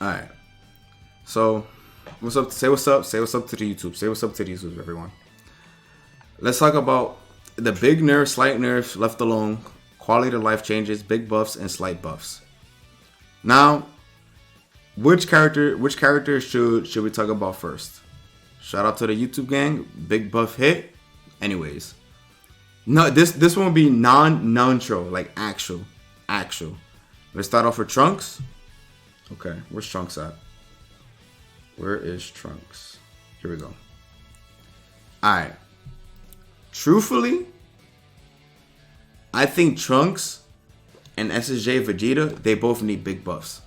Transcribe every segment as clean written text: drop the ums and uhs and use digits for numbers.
All right. So, what's up? Say what's up. Say what's up to the YouTube. Say what's up to the YouTube, everyone. Let's talk about the big nerfs, slight nerfs, left alone, quality of life changes, big buffs, and slight buffs. Now, which character should we talk about first? Shout out to the YouTube gang. Big buff hit. Anyways. No, this one will be non-nitro, like actual. Let's start off with Trunks. Okay, where's Trunks at? Where is Trunks? Here we go. Alright. Truthfully, I think Trunks and SSJ Vegeta, they both need big buffs.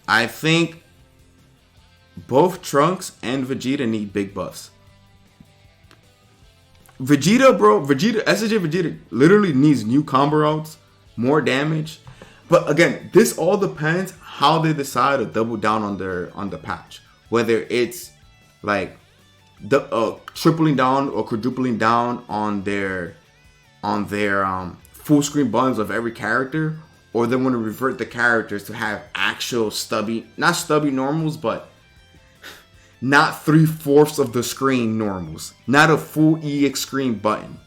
I think both Trunks and Vegeta need big buffs. SSJ Vegeta literally needs new combo routes, more damage. But again, this all depends how they decide to double down on the patch. Whether it's like the tripling down or quadrupling down on their full screen buttons of every character, or they want to revert the characters to have actual not stubby normals, but not 3/4 of the screen normals. Not a full EX screen button.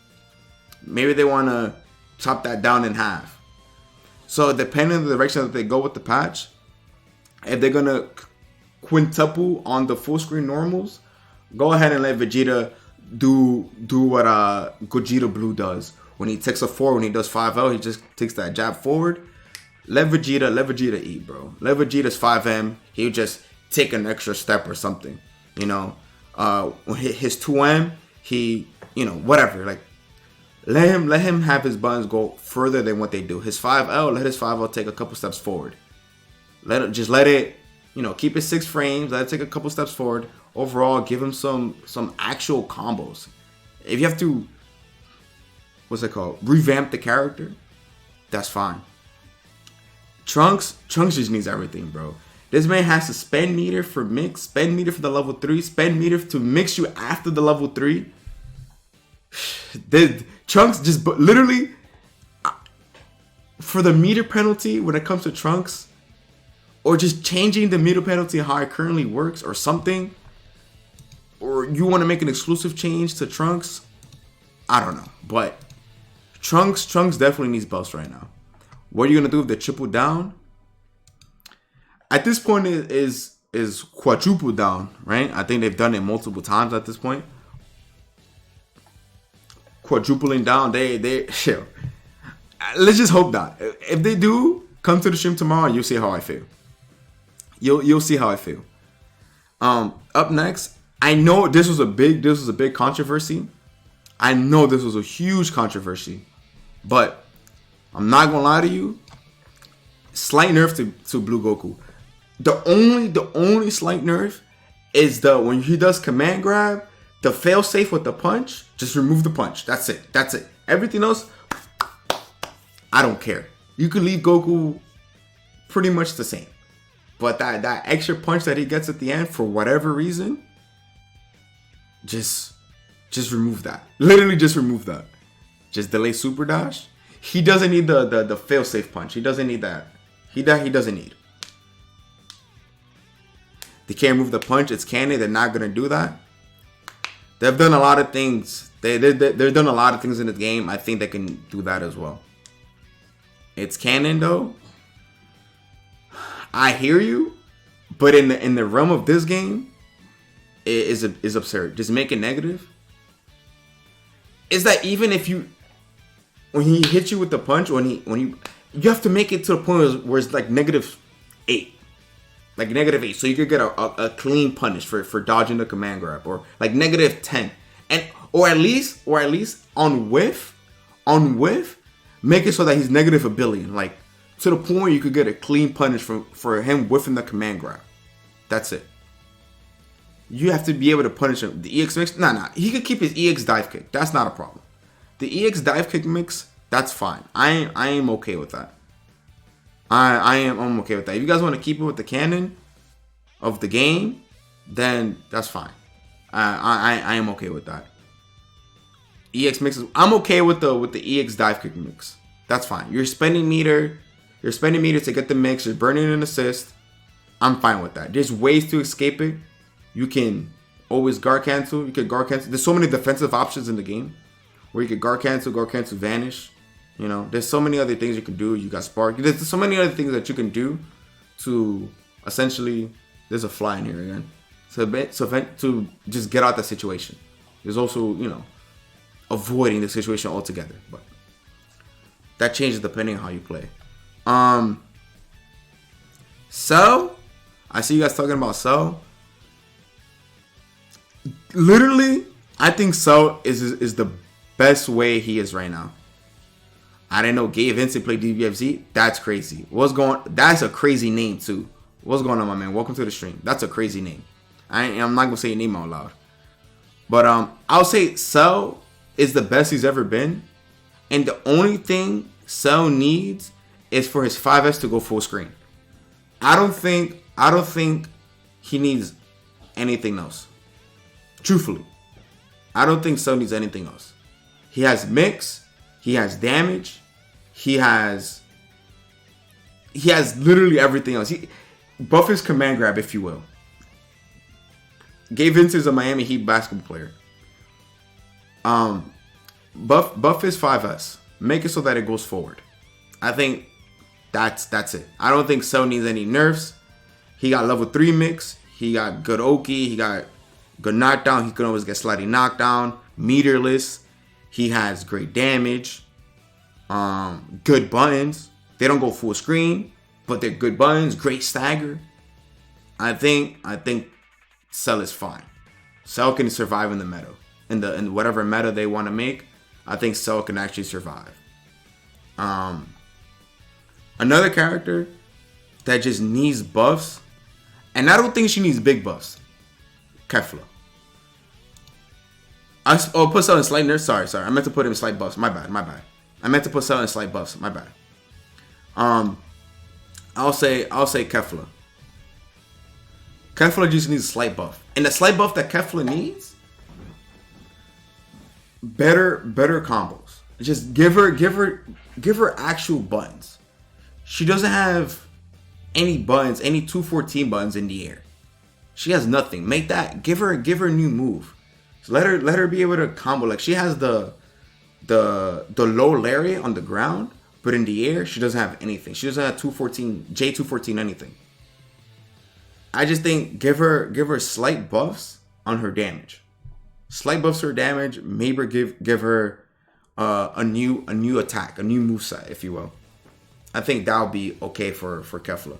Maybe they want to chop that down in half. So depending on the direction that they go with the patch, if they're going to quintuple on the full screen normals, go ahead and let Vegeta do what Gogeta Blue does. When he takes a forward, when he does 5L, he just takes that jab forward. Let Vegeta eat, bro. Let Vegeta's 5M. He'll just take an extra step or something. You know, his 2M, whatever. Like, let him have his buttons go further than what they do. His 5L, let his 5L take a couple steps forward. Let it, keep it 6 frames. Let it take a couple steps forward. Overall, give him some actual combos. If you have to, revamp the character, that's fine. Trunks just needs everything, bro. This man has to spend meter for mix, spend meter for the level 3, spend meter to mix you after the level 3. Trunks just literally, for the meter penalty when it comes to Trunks, or just changing the meter penalty how it currently works or something, or you want to make an exclusive change to Trunks, I don't know. But Trunks definitely needs buffs right now. What are you going to do with the triple down? At this point, it is quadruple down, right? I think they've done it multiple times at this point. Quadrupling down, let's just hope not. If they do, come to the stream tomorrow and you'll see how I feel. You'll see how I feel. Up next, I know this was a big controversy. I know this was a huge controversy, but I'm not gonna lie to you. Slight nerf to Blue Goku. The only slight nerf is when he does command grab, the fail safe with the punch. Just remove the punch. That's it. Everything else, I don't care. You can leave Goku pretty much the same, but that extra punch that he gets at the end for whatever reason, just remove that. Literally, just remove that. Just delay super dash. He doesn't need the fail safe punch. He doesn't need that. He doesn't need. They can't move the punch. It's canon. They're not gonna do that. They've done a lot of things. They've done a lot of things in the game. I think they can do that as well. It's canon though. I hear you, but in the realm of this game, it is absurd. Just make it negative. Is that even if when he hits you with the punch, you have to make it to the point where it's like -8. Like -8, so you could get a clean punish for dodging the command grab, or like -10, and or at least on whiff, make it so that he's -1 billion, like to the point where you could get a clean punish for him whiffing the command grab. That's it. You have to be able to punish him. The EX mix, nah, he could keep his EX dive kick. That's not a problem. The EX dive kick mix, that's fine. I am okay with that. I'm okay with that. If you guys want to keep it with the canon of the game, then that's fine. I am okay with that. EX mixes, I'm okay with the EX dive kick mix. That's fine. You're spending meter. You're spending meter to get the mix. You're burning an assist. I'm fine with that. There's ways to escape it. You can always guard cancel. You can guard cancel. There's so many defensive options in the game where you can guard cancel, vanish. You know, there's so many other things you can do. You got spark. There's so many other things that you can do to essentially. There's a fly in here again. To just get out the situation. There's also, you know, avoiding the situation altogether. But that changes depending on how you play. So I see you guys talking about So. Literally, I think So is the best way he is right now. I didn't know Gabe Vincent played DBFZ. That's crazy. That's a crazy name too. What's going on, my man? Welcome to the stream. That's a crazy name. I'm not gonna say your name out loud. But I'll say So is the best he's ever been. And the only thing So needs is for his 5S to go full screen. I don't think he needs anything else. Truthfully. I don't think So needs anything else. He has mix, he has damage, he has literally everything else. Buff his command grab, if you will. Gabe Vince is a Miami Heat basketball player. Buff his 5S. Make it so that it goes forward. I think that's it. I don't think So needs any nerfs. He got level 3 mix. He got good Oki. He got good knockdown. He can always get sliding knockdown. Meterless. He has great damage. Good buttons. They don't go full screen, but they're good buttons. Great stagger. I think Cell is fine. Cell can survive in the meta. In whatever meta they want to make, I think Cell can actually survive. Another character that just needs buffs, and I don't think she needs big buffs. Kefla. Put Cell in slight nerfs. Sorry. I meant to put him in slight buffs. My bad. I meant to put Cell in slight buffs. My bad. I'll say Kefla. Kefla just needs a slight buff. And the slight buff that Kefla needs, better combos. Just give her actual buttons. She doesn't have any buttons, any 214 buttons in the air. She has nothing. Make that. Give her a new move. So let her be able to combo. Like she has the low lariat on the ground, but in the air she doesn't have anything. She doesn't have 214 J214 anything. I just think give her slight buffs on her damage. Slight buffs her damage. Maybe give her a new attack, a new moveset, if you will. I think that would be okay for Kefla.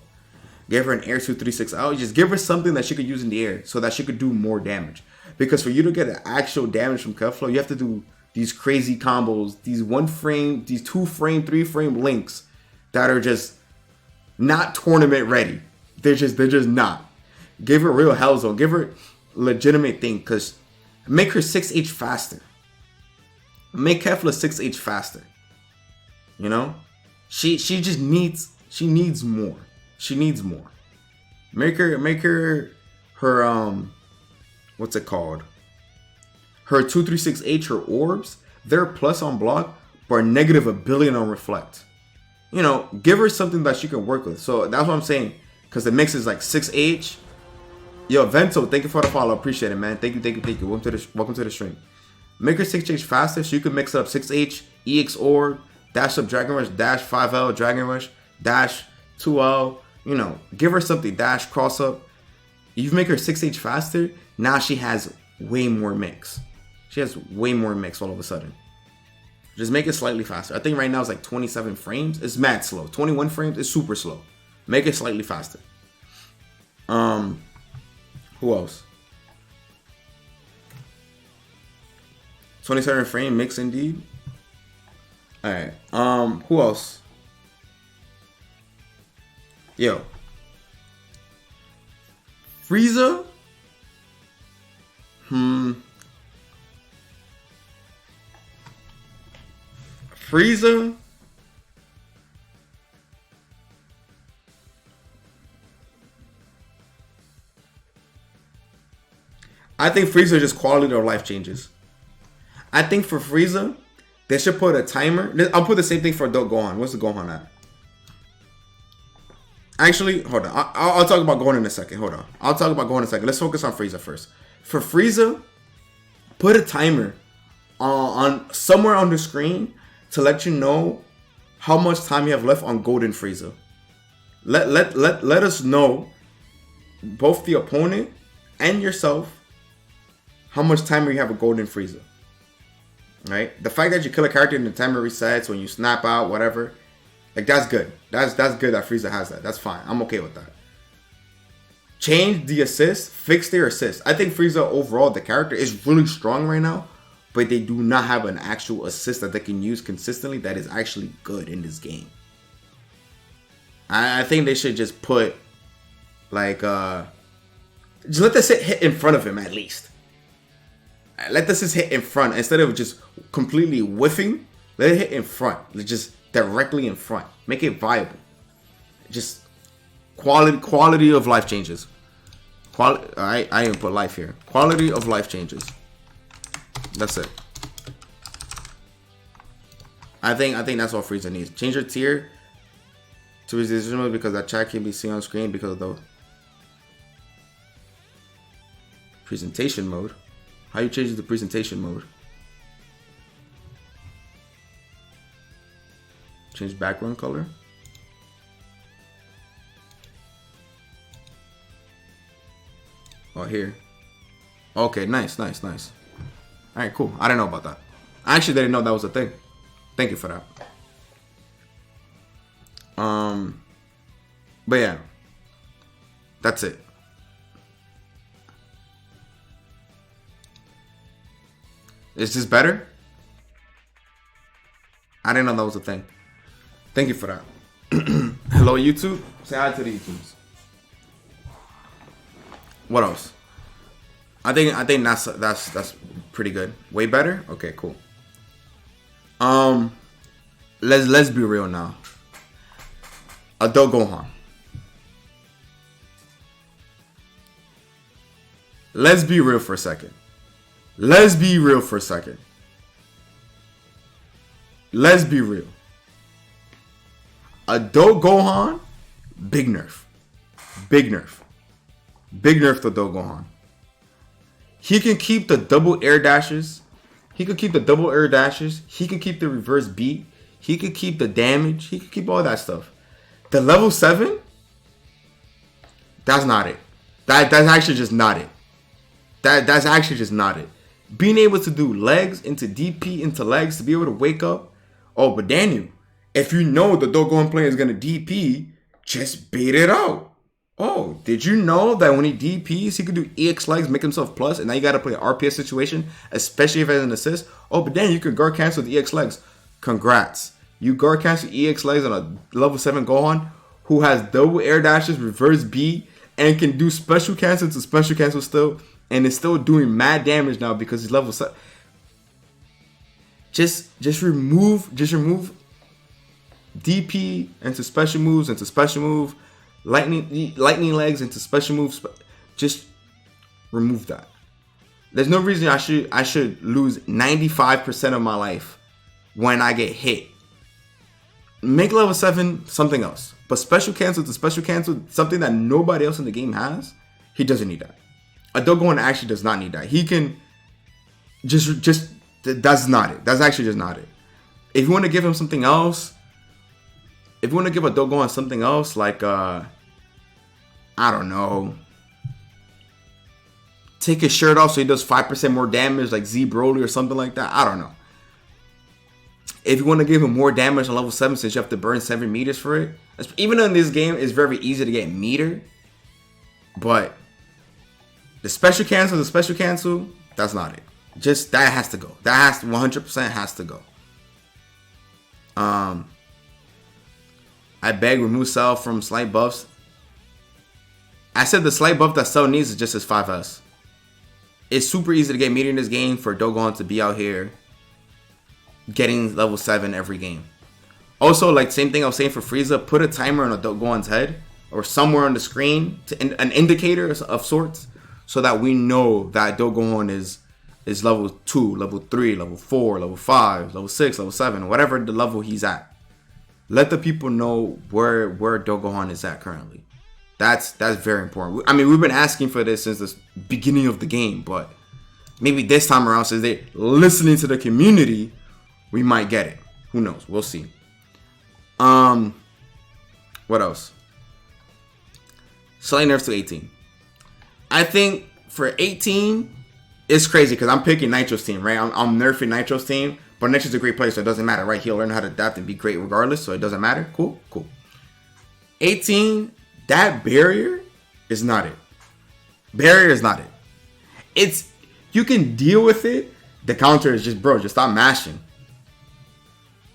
Give her an air 236 out. Just give her something that she could use in the air so that she could do more damage. Because for you to get an actual damage from Kefla, you have to do these crazy combos, these 1 frame, these 2 frame, 3 frame links that are just not tournament ready. They're just not. Give her real hell zone. Give her legitimate thing. Because make her 6H faster. Make Kefla 6H faster. You know? She just needs more. She needs more. Make her what's it called? Her 236H, her orbs, they're plus on block, but are negative a billion on reflect. You know, give her something that she can work with. So that's what I'm saying. Because the mix is like 6H. Yo, Vento, thank you for the follow. Appreciate it, man. Thank you. Welcome to the stream. Make her 6H faster so you can mix up 6H, EX orb, dash up Dragon Rush, dash 5L, Dragon Rush, dash 2L. You know, give her something, dash, cross up. You make her 6H faster, now she has way more mix. She has way more mix all of a sudden. Just make it slightly faster. I think right now it's like 27 frames. It's mad slow. 21 frames is super slow. Make it slightly faster. Who else? 27 frame mix indeed. Alright. Who else? Yo. Frieza? Frieza? I think Frieza just quality of life changes. I think for Frieza, they should put a timer. I'll put the same thing for adult Gohan. What's the Gohan at? Actually, hold on. I'll talk about Gohan in a second. Hold on. I'll talk about Gohan in a second. Let's focus on Frieza first. For Frieza, put a timer on somewhere on the screen to let you know how much time you have left on Golden Frieza. Let us know, both the opponent and yourself, how much timer you have with Golden Frieza. Right? The fact that you kill a character and the timer resets when you snap out, whatever, like that's good. That's good that Frieza has that. That's fine. I'm okay with that. Change the assist, fix their assist. I think Frieza overall, the character, is really strong right now, but they do not have an actual assist that they can use consistently that is actually good in this game. I think they should just put, like, just let this hit in front of him at least. Let this just hit in front instead of just completely whiffing. Let it hit in front, just directly in front. Make it viable. Just quality of life changes. I didn't put life here. Quality of life changes. That's it. I think that's all Frieza needs. Change your tier to resistance because that chat can be seen on screen because of the presentation mode. How you change the presentation mode? Change background color. Oh, here. Okay, nice. Alright, cool. I didn't know about that. I actually didn't know that was a thing. Thank you for that. But yeah. That's it. Is this better? I didn't know that was a thing. Thank you for that. Hello, YouTube. Say hi to the YouTubers. What else? I think that's pretty good. Way better? Okay, cool. Let's be real now. Adult Gohan. Let's be real for a second. Let's be real. Adult Gohan, big nerf. Big nerf to Adult Gohan. He can keep the double air dashes. He can keep the reverse beat. He could keep the damage. He could keep all that stuff. The level 7, that's not it. That's actually just not it. That's actually just not it. Being able to do legs into DP into legs to be able to wake up. Oh, but Daniel, if you know the Dogon player is going to DP, just bait it out. Oh, did you know that when he DPs, he could do EX legs, make himself plus, and now you got to play an RPS situation, especially if it has an assist? Oh, but then you can guard cancel the EX legs. Congrats. You guard cancel EX legs on a level 7 Gohan who has double air dashes, reverse B, and can do special cancel to special cancel still, and is still doing mad damage now because he's level 7. Just remove DP into special move, lightning legs into special moves. Just remove that. There's no reason I should lose 95% of my life when I get hit. Make level 7 something else, but special cancel to special cancel, something that nobody else in the game has. He doesn't need that. Adult Gohan actually does not need that. He can just that's not it. That's actually just not it. If you want to give him something else, if you want to give Adult Gohan something else, like I don't know, take his shirt off so he does 5% more damage, like Z Broly or something like that. I don't know. If you want to give him more damage on level 7, since you have to burn 7 meters for it, even though in this game it's very easy to get meter, but the special cancel, that's not it. Just that has to go. That has to 100% has to go. I beg remove Cell from slight buffs. I said the slight buff that Cell needs is just his 5S. It's super easy to get meter in this game for Dogon to be out here getting level 7 every game. Also, like same thing I was saying for Frieza, put a timer on Adult Gohan's head or somewhere on the screen, to an indicator of sorts, so that we know that Adult Gohan is level 2, level 3, level 4, level 5, level 6, level 7, whatever the level he's at. let the people know where Dogohan is at currently. That's very important. I mean, we've been asking for this since the beginning of the game, but maybe this time around, since they're listening to the community, we might get it. Who knows? We'll see. What else? Slight nerfs to 18. I think for 18, it's crazy because I'm picking Nitro's team, right? I'm nerfing Nitro's team, but Nitro's a great player, so it doesn't matter, right? He'll learn how to adapt and be great regardless, so it doesn't matter. Cool. 18, that barrier is not it. Barrier is not it. You can deal with it. The counter is just, bro, just stop mashing.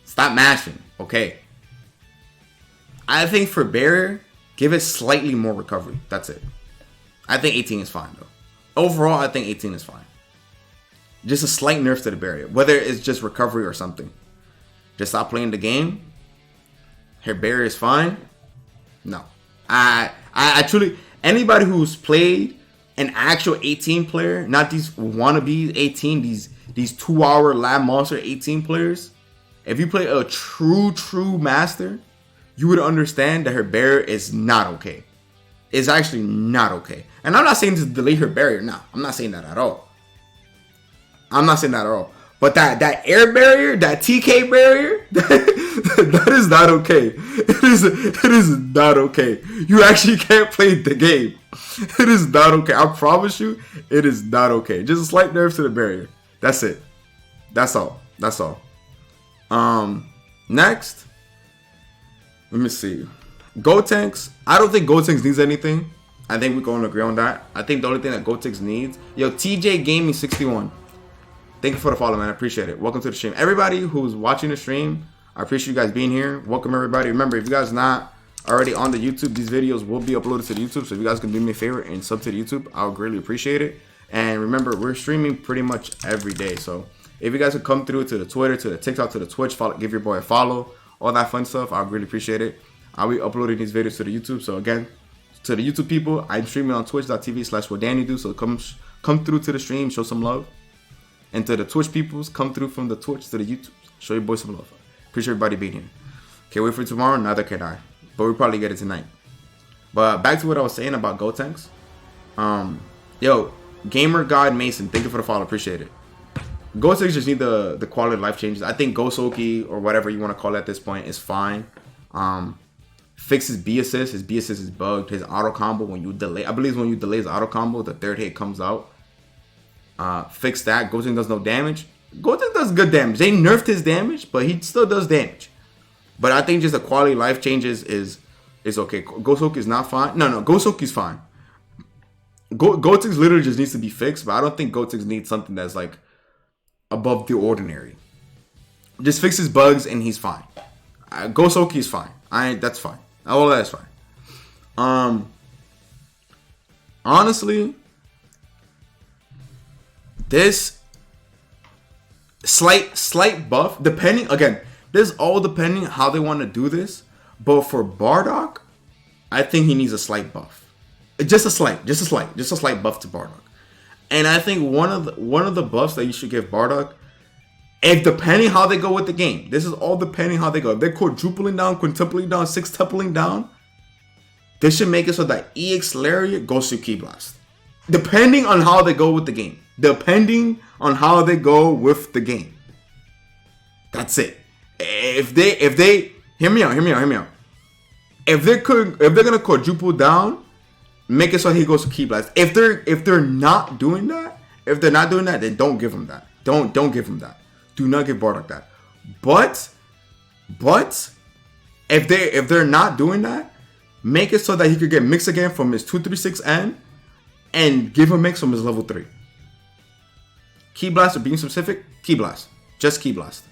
Stop mashing, okay? I think for barrier, give it slightly more recovery. That's it. I think 18 is fine, though. Overall, I think 18 is fine. Just a slight nerf to the barrier. Whether it's just recovery or something. Just stop playing the game. Her barrier is fine. No. I truly... Anybody who's played an actual 18 player, not these wannabe 18, these 2-hour lab monster 18 players. If you play a true master, you would understand that her barrier is not okay. It's actually not okay. And I'm not saying to delete her barrier. No, I'm not saying that at all. But that air barrier, that TK barrier, that is not okay. It is not okay. You actually can't play the game. It is not okay. I promise you, it is not okay. Just a slight nerf to the barrier. That's it. That's all. Next. Let me see. Gotenks. I don't think Gotenks needs anything. I think we're going to agree on that. I think the only thing that Gotenks needs... Yo, TJ Gaming 61. Thank you for the follow, man. I appreciate it. Welcome to the stream. Everybody who's watching the stream, I appreciate you guys being here. Welcome, everybody. Remember, if you guys not already on the YouTube, these videos will be uploaded to the YouTube. So if you guys can do me a favor and sub to the YouTube, I would greatly appreciate it. And remember, we're streaming pretty much every day. So if you guys could come through to the Twitter, to the TikTok, to the Twitch, follow, give your boy a follow, all that fun stuff, I would really appreciate it. I'll be uploading these videos to the YouTube. So again, to the YouTube people, I'm streaming on twitch.tv/WhatDanielDo. So come through to the stream, show some love. And to the Twitch peoples, come through from the Twitch to the YouTube. Show your boys some love. Appreciate everybody being here. Can't wait for tomorrow, neither can I. But we'll probably get it tonight. But back to what I was saying about Gotenks. Yo, Gamer God Mason, thank you for the follow. Appreciate it. Gotenks just need the quality of life changes. I think Gosoki, or whatever you want to call it at this point, is fine. Fix his B assist. His B assist is bugged. His auto combo, when you delay, I believe when you delay his auto combo, the third hit comes out. Fix that. Goten does no damage. Goten does good damage. They nerfed his damage, but he still does damage. But I think just the quality of life changes is okay. Gosoki is not fine. No, Gosoki's fine. Gotenks literally just needs to be fixed, but I don't think Gotenks needs something that's like above the ordinary. Just fix his bugs and he's fine. Gosoki is fine. That's fine. All that is fine. Honestly, this slight buff, depending, again, this is all depending how they want to do this. But for Bardock, I think he needs a slight buff. Just a slight buff to Bardock. And I think one of the buffs that you should give Bardock, if depending how they go with the game, this is all depending how they go. If they're quadrupling down, quintupling down, sextupling down, they should make it so that EX Lariat goes to Ki Blast. Depending on how they go with the game. That's it. If they hear me out. If they're gonna quadruple down, make it so he goes to Ki Blast. If they're not doing that, then don't give him that. Don't give him that. Do not give Bardock that. But if they're not doing that, make it so that he could get mix again from his 236N and give him mix from his level 3. Ki Blast, or being specific, Ki Blast. Just Ki Blast.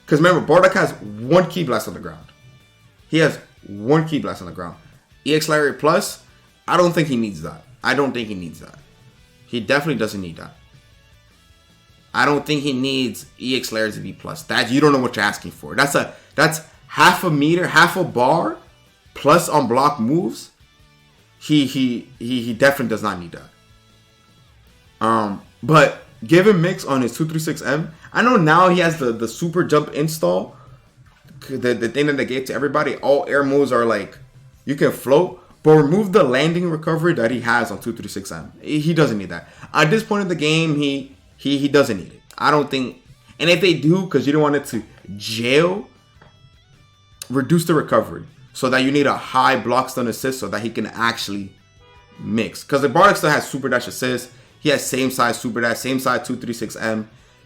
Because remember, Bardock has one Ki Blast on the ground. He has one Ki Blast on the ground. EX Lariat Plus, I don't think he needs that. He definitely doesn't need that. I don't think he needs EX Lariat to be plus. That you don't know what you're asking for. That's half a meter, half a bar, plus on block moves. He definitely does not need that. But give him mix on his 236M. I know now he has the super jump install. the thing that they gave to everybody, all air moves are like, you can float, but remove the landing recovery that he has on 236M. He doesn't need that. At this point in the game, he doesn't need it. I don't think, and if they do, because you don't want it to jail, reduce the recovery so that you need a high block stun assist so that he can actually mix. Because the Bardock still has super dash assist. He has same size super dash, same size 236M,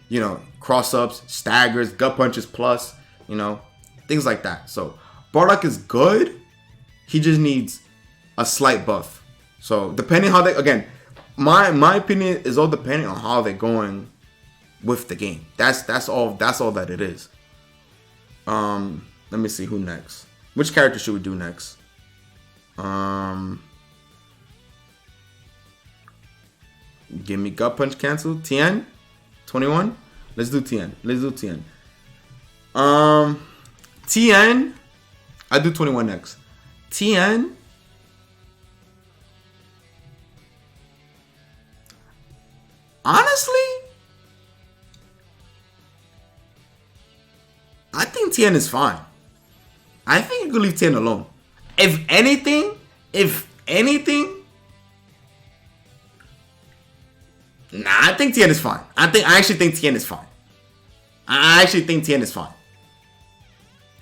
you know, cross ups, staggers, gut punches plus, you know, things like that. So Bardock is good. He just needs a slight buff. So depending how they, again, my opinion is all depending on how they're going with the game. That's all that it is. Let me see who next. Which character should we do next? Give me gut punch cancel. Tien 21. Let's do Tien. Tien. I do 21 next. Tien. Honestly, I think Tien is fine. I think you could leave Tien alone. If anything, nah, I think Tien is fine. I actually think Tien is fine.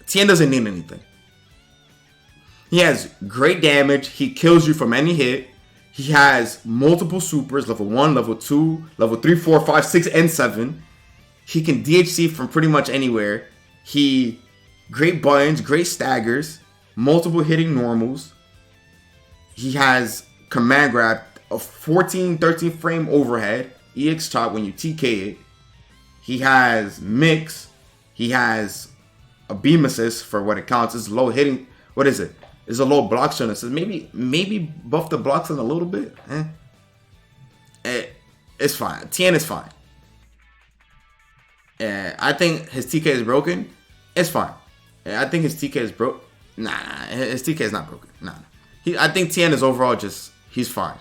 Tien doesn't need anything. He has great damage. He kills you from any hit. He has multiple supers, level 1, level 2, level 3, 4, 5, 6, and 7. He can DHC from pretty much anywhere. Great buttons, great staggers, multiple hitting normals. He has command grab, a 14, 13 frame overhead, EX chop when you TK it. He has mix. He has a beam assist for what it counts. It's low hitting. What is it? It's a low block stun assist. Maybe buff the block stun a little bit. It's fine. Tien is fine. I think his TK is broken. It's fine. I think his TK is broke. Nah, his TK is not broken. Nah. I think Tien is overall just, he's fine.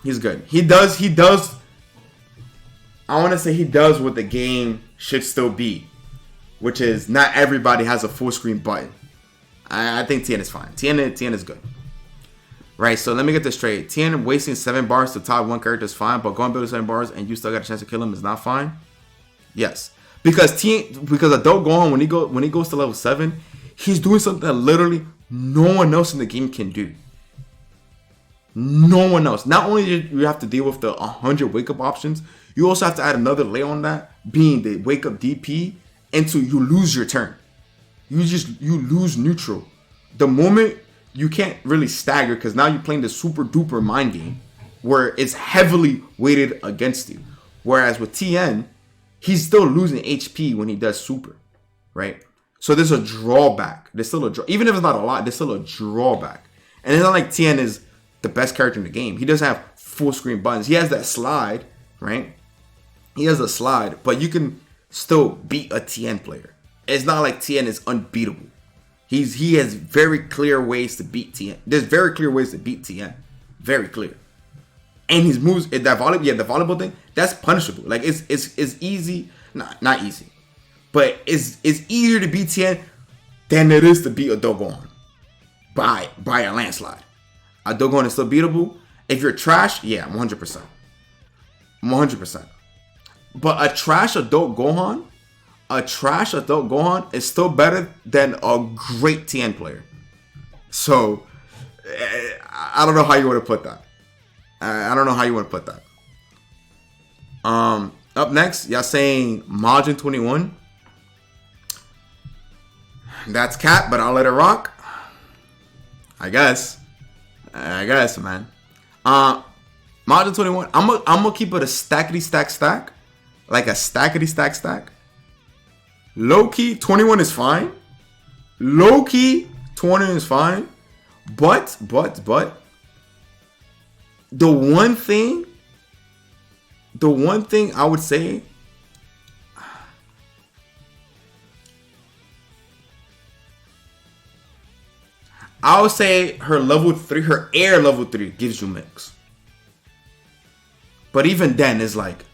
He's good. He does. I want to say he does what the game should still be, which is not everybody has a full screen button. I think Tien is fine. Tien is good. Right, so let me get this straight. Tien wasting 7 bars to top 1 character is fine, but going below 7 bars and you still got a chance to kill him is not fine. Yes. Because Adult Gohan, when he goes to level 7, he's doing something that literally no one else in the game can do. No one else. Not only do you have to deal with the 100 wake up options, you also have to add another layer on that, being the wake up DP, until you lose your turn. You lose neutral. The moment you can't really stagger, because now you're playing the super duper mind game where it's heavily weighted against you. Whereas with Tien, he's still losing HP when he does super, right? So there's a drawback. There's still a even if it's not a lot, there's still a drawback. And it's not like Tien is the best character in the game. He doesn't have full screen buttons. He has that slide, right? He has a slide, but you can still beat a Tien player. It's not like Tien is unbeatable. He has very clear ways to beat Tien. There's very clear ways to beat Tien. Very clear. And his moves, the volleyball thing, that's punishable. Like it's easy, not easy, but it's easier to beat Tien than it is to beat a Dogon by a landslide. A Dogon is still beatable. If you're trash, yeah, 100%. But a trash adult Gohan is still better than a great Tien player. So I don't know how you want to put that. Up next, y'all saying Majin 21. That's cap, but I'll let it rock. I guess, man. Majin 21. I'm gonna keep it a stackety stack. Like a stackety stack. Low key 21 is fine. But the one thing I would say, I would say her air level 3 gives you mix. But even then, it's like,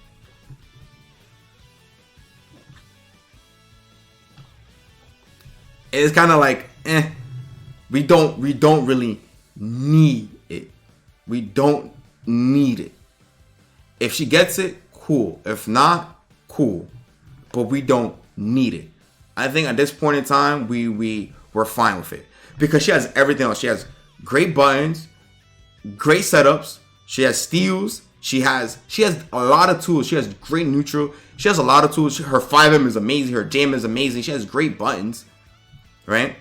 It's kind of like, we don't really need it. We don't need it. If she gets it, cool. If not, cool. But we don't need it. I think at this point in time, we're fine with it. Because she has everything else. She has great buttons, great setups. She has steals. She has a lot of tools. She has great neutral. She has a lot of tools. Her 5M is amazing. Her jam is amazing. She has great buttons. Right?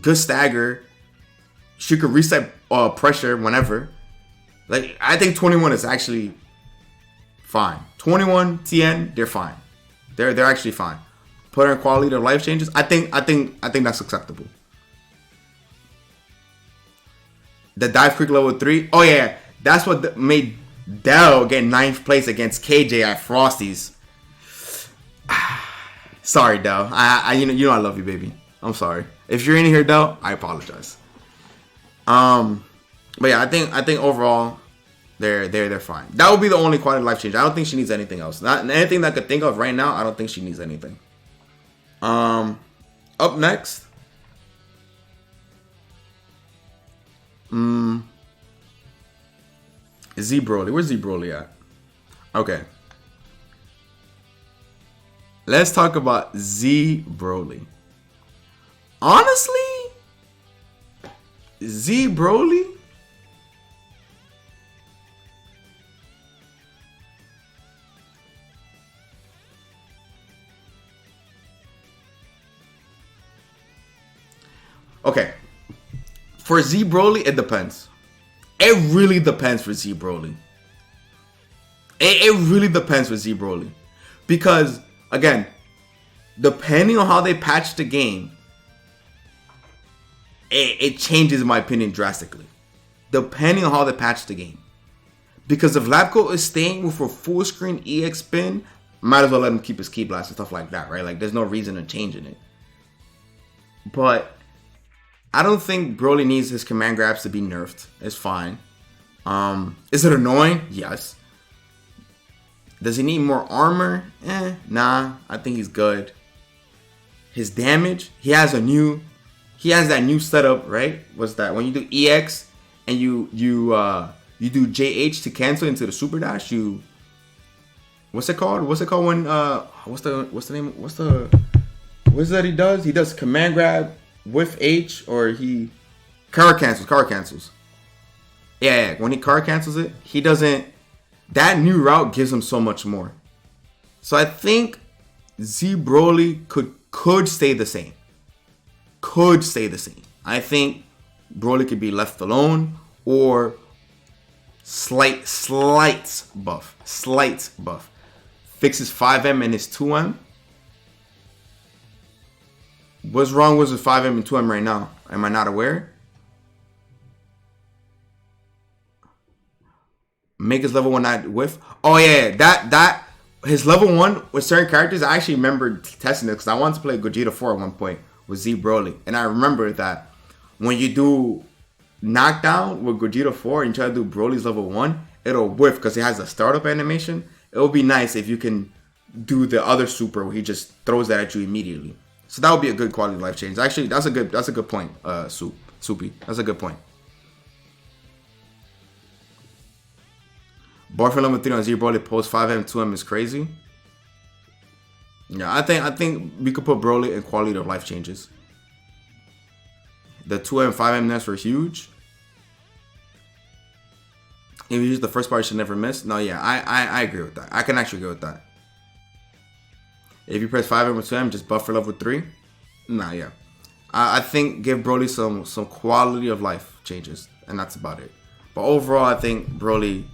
Good stagger. She could reset pressure whenever. Like, I think 21 is actually fine. 21, TN, they're fine. They're actually fine. Put her in quality of life changes. I think that's acceptable. The dive quick level 3. Oh yeah, that's what made Dell get 9th place against KJ at Frosty's. Sorry, Dell. You know I love you, baby. I'm sorry. If you're in here, Dell, I apologize. But yeah, I think overall they're fine. That would be the only quality of life change. I don't think she needs anything else. Not anything that I could think of right now. I don't think she needs anything. Up next. Z Broly. Where's Z Broly at? Okay. Let's talk about Z Broly. Honestly, Z Broly. Okay. For Z Broly, it depends. It really depends for Z Broly. It really depends for Z Broly. Because, again, depending on how they patch the game, it changes, in my opinion, drastically. Depending on how they patch the game. Because if Labco is staying with a full screen EX spin, might as well let him keep his key blast and stuff like that, right? Like, there's no reason to changing it. But I don't think Broly needs his command grabs to be nerfed. It's fine. Is it annoying? Yes. Does he need more armor? Nah. I think he's good. His damage, he has that new setup, right? What's that? When you do EX and you do JH to cancel into the super dash, what's it called? What's it called when what's the name? What is that he does? He does command grab with H, or he card cancels. Yeah, when he card cancels it, he doesn't. That new route gives him so much more. So I think Z Broly could stay the same. I think Broly could be left alone or slight buff. Fixes 5M and his 2M. What's wrong with his 5M and 2M right now? Am I not aware? Make his level 1 not whiff. Oh yeah, that his level 1 with certain characters. I actually remember testing it because I wanted to play Gogeta 4 at one point with Z Broly, and I remember that when you do knockdown with Gogeta 4 and you try to do Broly's level 1, it'll whiff because it has a startup animation. It would be nice if you can do the other super where he just throws that at you immediately. So that would be a good quality of life change. Actually, that's a good point, Soupy. That's a good point. Boyfriend level 3 on Z Broly post 5M 2M is crazy. Yeah, I think we could put Broly in quality of life changes. The 2M 5M nests were huge. If you use the first part, you should never miss. No, yeah, I agree with that. I can actually agree with that. If you press 5M or 2M, just buff for level 3. Nah, yeah. I think give Broly some quality of life changes, and that's about it. But overall, I think Broly,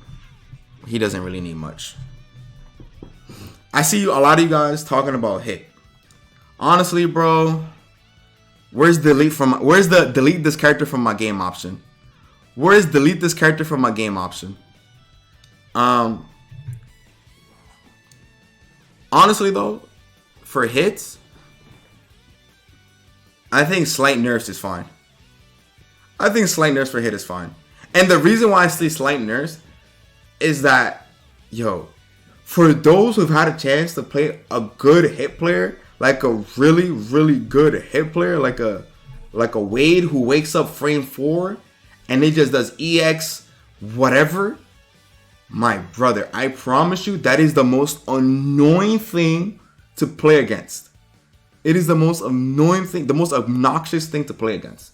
he doesn't really need much. I see a lot of you guys talking about hit. Honestly, bro, where's the delete this character from my game option? Where's delete this character from my game option? Honestly though, for hits, I think slight nerfs is fine. I think slight nerfs for hit is fine. And the reason why I say slight nerfs is that, for those who've had a chance to play a good hit player like a really, really good hit player, like a Wade who wakes up frame 4 and he just does EX whatever, my brother, I promise you that is the most annoying thing to play against. It is the most annoying thing, the most obnoxious thing to play against.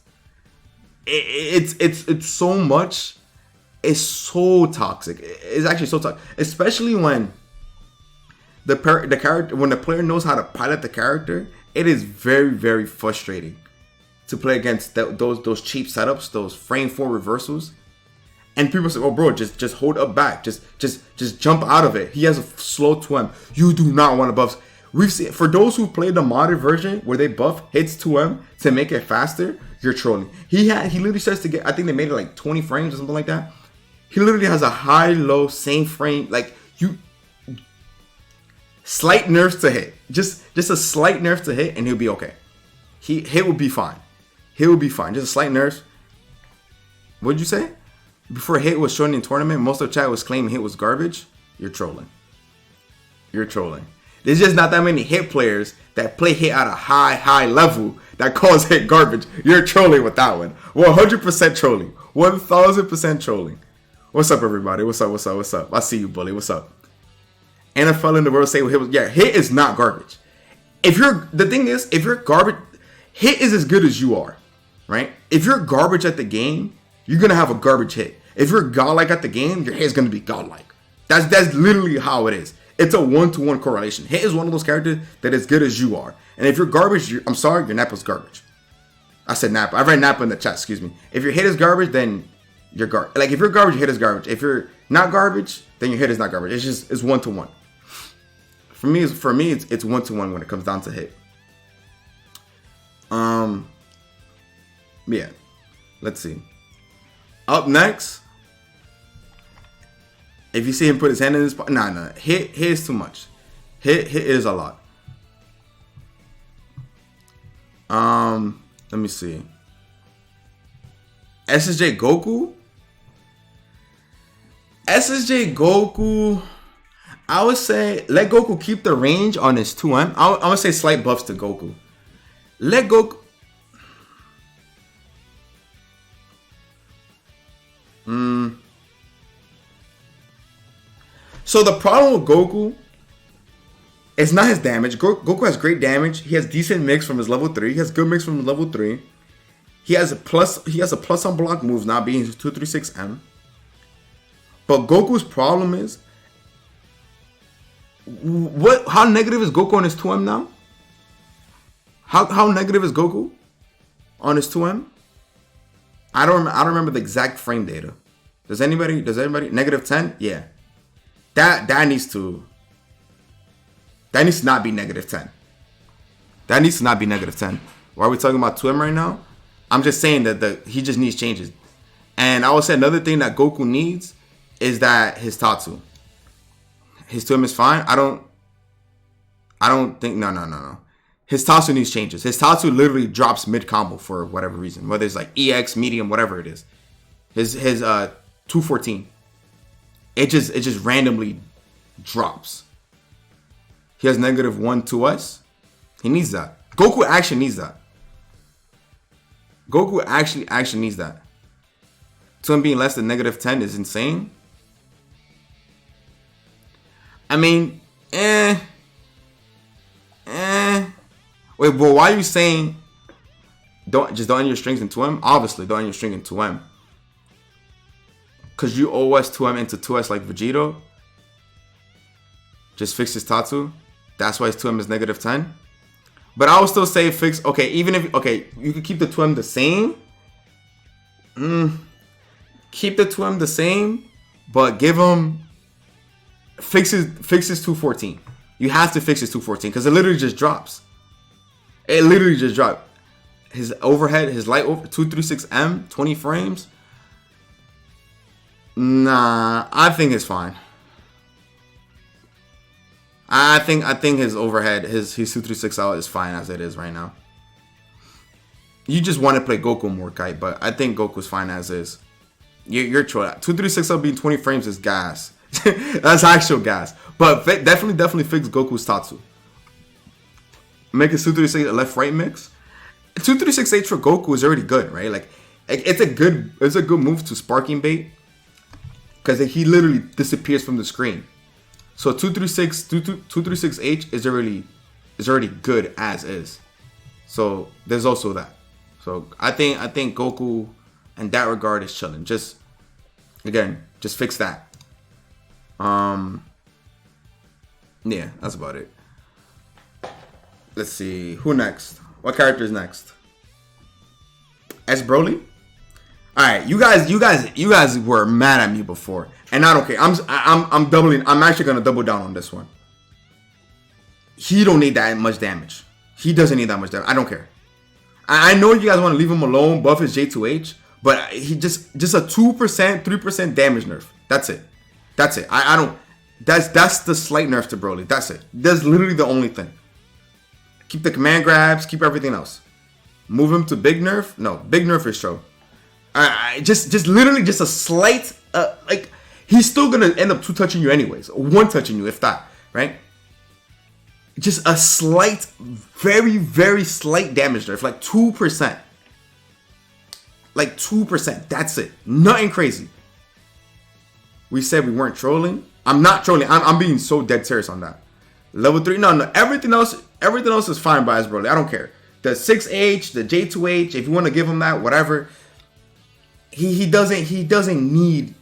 It's so much. It's so toxic. It's actually so toxic, especially when the character, when the player knows how to pilot the character. It is very, very frustrating to play against those cheap setups, those frame 4 reversals. And people say, "Oh, bro, just hold up back, just jump out of it." He has a slow 2M. You do not want to buff. We've seen, for those who played the modded version where they buff hits 2M to make it faster, you're trolling. He literally says to get, I think they made it like 20 frames or something like that. He literally has a high, low, same frame. Like, you, slight nerfs to hit. Just a slight nerf to hit and he'll be okay. Hit will be fine. Hit will be fine. Just a slight nerf. What'd you say? Before hit was shown in tournament, most of the chat was claiming hit was garbage. You're trolling. You're trolling. There's just not that many hit players that play hit at a high level that calls hit garbage. You're trolling with that one. 100% trolling. 1000% trolling. What's up, everybody? What's up? I see you, bully. What's up? NFL in the world say, well, hit is not garbage. The thing is, if you're garbage, hit is as good as you are, right? If you're garbage at the game, you're gonna have a garbage hit. If you're godlike at the game, your hit is gonna be godlike. That's literally how it is. It's a 1-to-1 correlation. Hit is one of those characters that is good as you are. And if you're garbage, I'm sorry, your Nappa's garbage. I said Nappa. I read Nappa in the chat, excuse me. If your hit is garbage, then you're garbage. Like, if you're garbage, your hit is garbage. If you're not garbage, then your hit is not garbage. It's 1-to-1. For me, it's 1-to-1 when it comes down to hit. Yeah. Let's see. Up next, if you see him put his hand in his pocket, nah. Hit is too much. Hit is a lot. Let me see. SSJ Goku. I would say let Goku keep the range on his 2M. I would say slight buffs to Goku. Let Goku. So the problem with Goku is not his damage. Goku has great damage. He has decent mix from his level 3. He has good mix from level 3. He has a plus on block moves, not being his 236M. But Goku's problem is, how negative is Goku on his 2M now? How negative is Goku on his 2M? I don't remember the exact frame data. Does anybody? Negative 10? Yeah. That needs to not be negative 10. That needs to not be negative 10. Why are we talking about 2M right now? I'm just saying that he just needs changes. And I would say another thing that Goku needs is that his Tatsu. His 2M is fine. I don't think no. His Tatsu needs changes. His Tatsu literally drops mid combo for whatever reason. Whether it's like EX, medium, whatever it is. His 214. It just randomly drops. He has -1 to us. He needs that. Goku actually needs that. Goku actually needs that. To him being less than -10 is insane. I mean, Wait, but why are you saying don't end your strings in 2M? Obviously, don't end your string in 2M. Because you OS 2M into 2S like Vegito. Just fix his Tatsu. That's why his 2M is -10. But I would still say fix. Okay, even if you could keep the 2M the same. Keep the 2M the same, but give him fix his 214. You have to fix his 214 because it literally just drops. It literally just dropped. His overhead, his light over 236M, 20 frames. Nah, I think it's fine. I think his overhead, his 236 out is fine as it is right now. You just want to play Goku more, Kite, but I think Goku's fine as is. You're true. 236 out being 20 frames is gas. That's actual gas. But definitely fix Goku's Tatsu. make a 236 a left-right mix. 236H for Goku is already good, right? Like it's a good move to sparking bait because he literally disappears from the screen. So 236H is already good as is. So there's also that. So I think Goku in that regard is chilling. Just fix that. Yeah, that's about it. Let's see who next. What character is next? S Broly. All right, you guys were mad at me before, and I don't care. I'm doubling. I'm actually gonna double down on this one. He don't need that much damage. He doesn't need that much damage. I don't care. I know you guys want to leave him alone, buff his J2H, but he just a 2%, 3% damage nerf. That's it. I don't. That's the slight nerf to Broly. That's it. That's literally the only thing. Keep the command grabs. Keep everything else. Move him to big nerf. No, big nerf is true. Just literally just a slight. Like he's still gonna end up 2-touching you anyways, 1-touching you if that, right? Just a slight, very, very slight damage nerf, like 2%. Like 2%. That's it. Nothing crazy. We said we weren't trolling. I'm not trolling. I'm being so dead serious on that. Level 3. No. Everything else is fine by us, bro. I don't care. The 6H, the J2H, if you want to give him that, whatever. He doesn't need.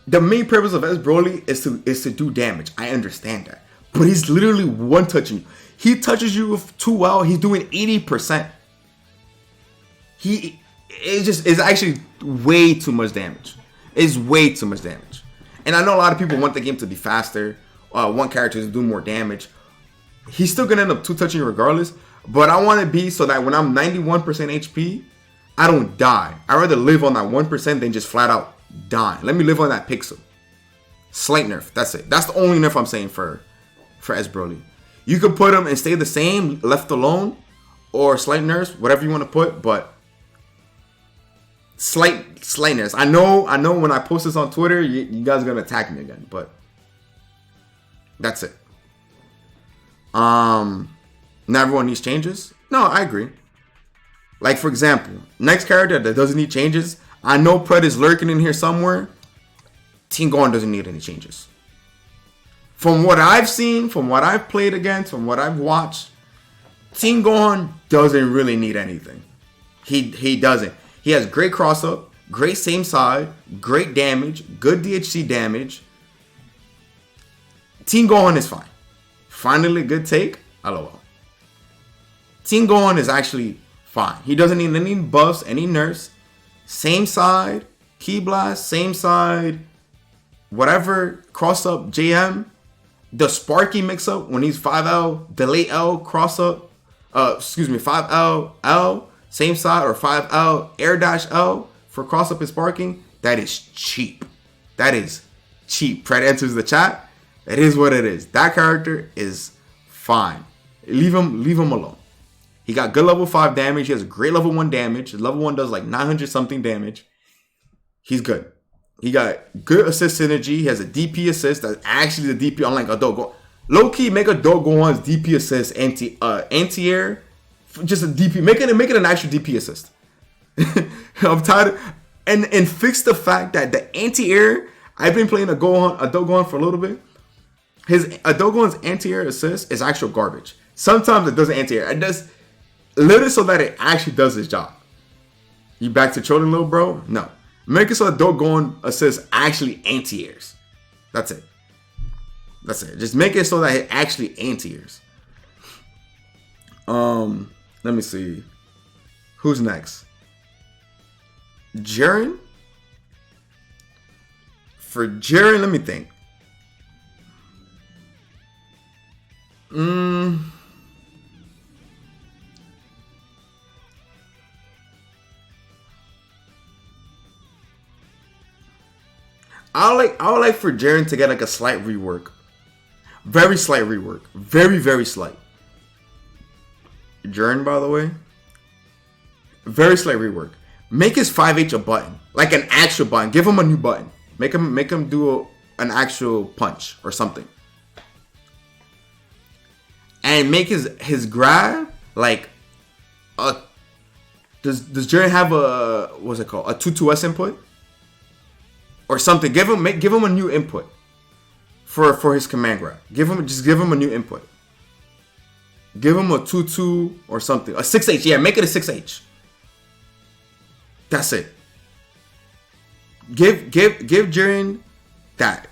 The main purpose of S Broly is to do damage. I understand that. But he's literally 1-touching you. He touches you too well. He's doing 80%. It's actually way too much damage. It's way too much damage. And I know a lot of people want the game to be faster. Want characters to do more damage. He's still gonna end up 2-touching you regardless. But I want it to be so that when I'm 91% HP, I don't die. I'd rather live on that 1% than just flat out die. Let me live on that pixel. Slight nerf. That's it. That's the only nerf I'm saying for S Broly. You could put him and stay the same, left alone, or slight nerfs, whatever you want to put, but slight nerfs. I know when I post this on Twitter, you guys are gonna attack me again, but that's it. Now everyone needs changes? No, I agree. Like for example, next character that doesn't need changes, I know Pred is lurking in here somewhere. Tingon doesn't need any changes. From what I've seen, from what I've played against, from what I've watched, Tingon doesn't really need anything. He doesn't. He has great cross up, great same side, great damage, good DHC damage. Tingon is fine. Finally, good take. LOL. Tingon is actually fine. He doesn't need any buffs, any nerfs. Same side, Ki Blast, same side, whatever, cross up, JM. The Sparky mix up when he's 5L, delay L, cross up, 5L, L, same side, or 5L, air dash L for cross up and sparking. That is cheap. That is cheap. Pred enters the chat. It is what it is. That character is fine. Leave him alone. He got good level 5 damage. He has great level 1 damage. His level 1 does like 900 something damage. He's good. He got good assist synergy. He has a DP assist that's actually the DP, unlike a Dogo. Low key, make a Dogo's DP assist anti-air. Just a DP. Make it an actual DP assist. I'm tired of, and fix the fact that the anti-air, I've been playing a Dogon for a little bit. A Dogon's anti-air assist is actual garbage. Sometimes it doesn't anti-air. It does literally so that it actually does its job. You back to trolling, little bro? No. Make it so that Dogon assist actually anti-airs. That's it. Just make it so that it actually anti-airs. Let me see. Who's next? Jiren? For Jiren, let me think. I would like for Jiren to get like a slight rework. Very slight rework. Very, very slight. Jiren, by the way. Very slight rework. Make his 5H a button. Like an actual button. Give him a new button. Make him do an actual punch or something. and make his grab like a. Does Jiren have a what's it called, a 2-2S input or something? Give him a new input for his command grab. Give him a new input. Give him a 2-2 or something. A 6H. Yeah, make it a 6H. That's it. Give Jiren that.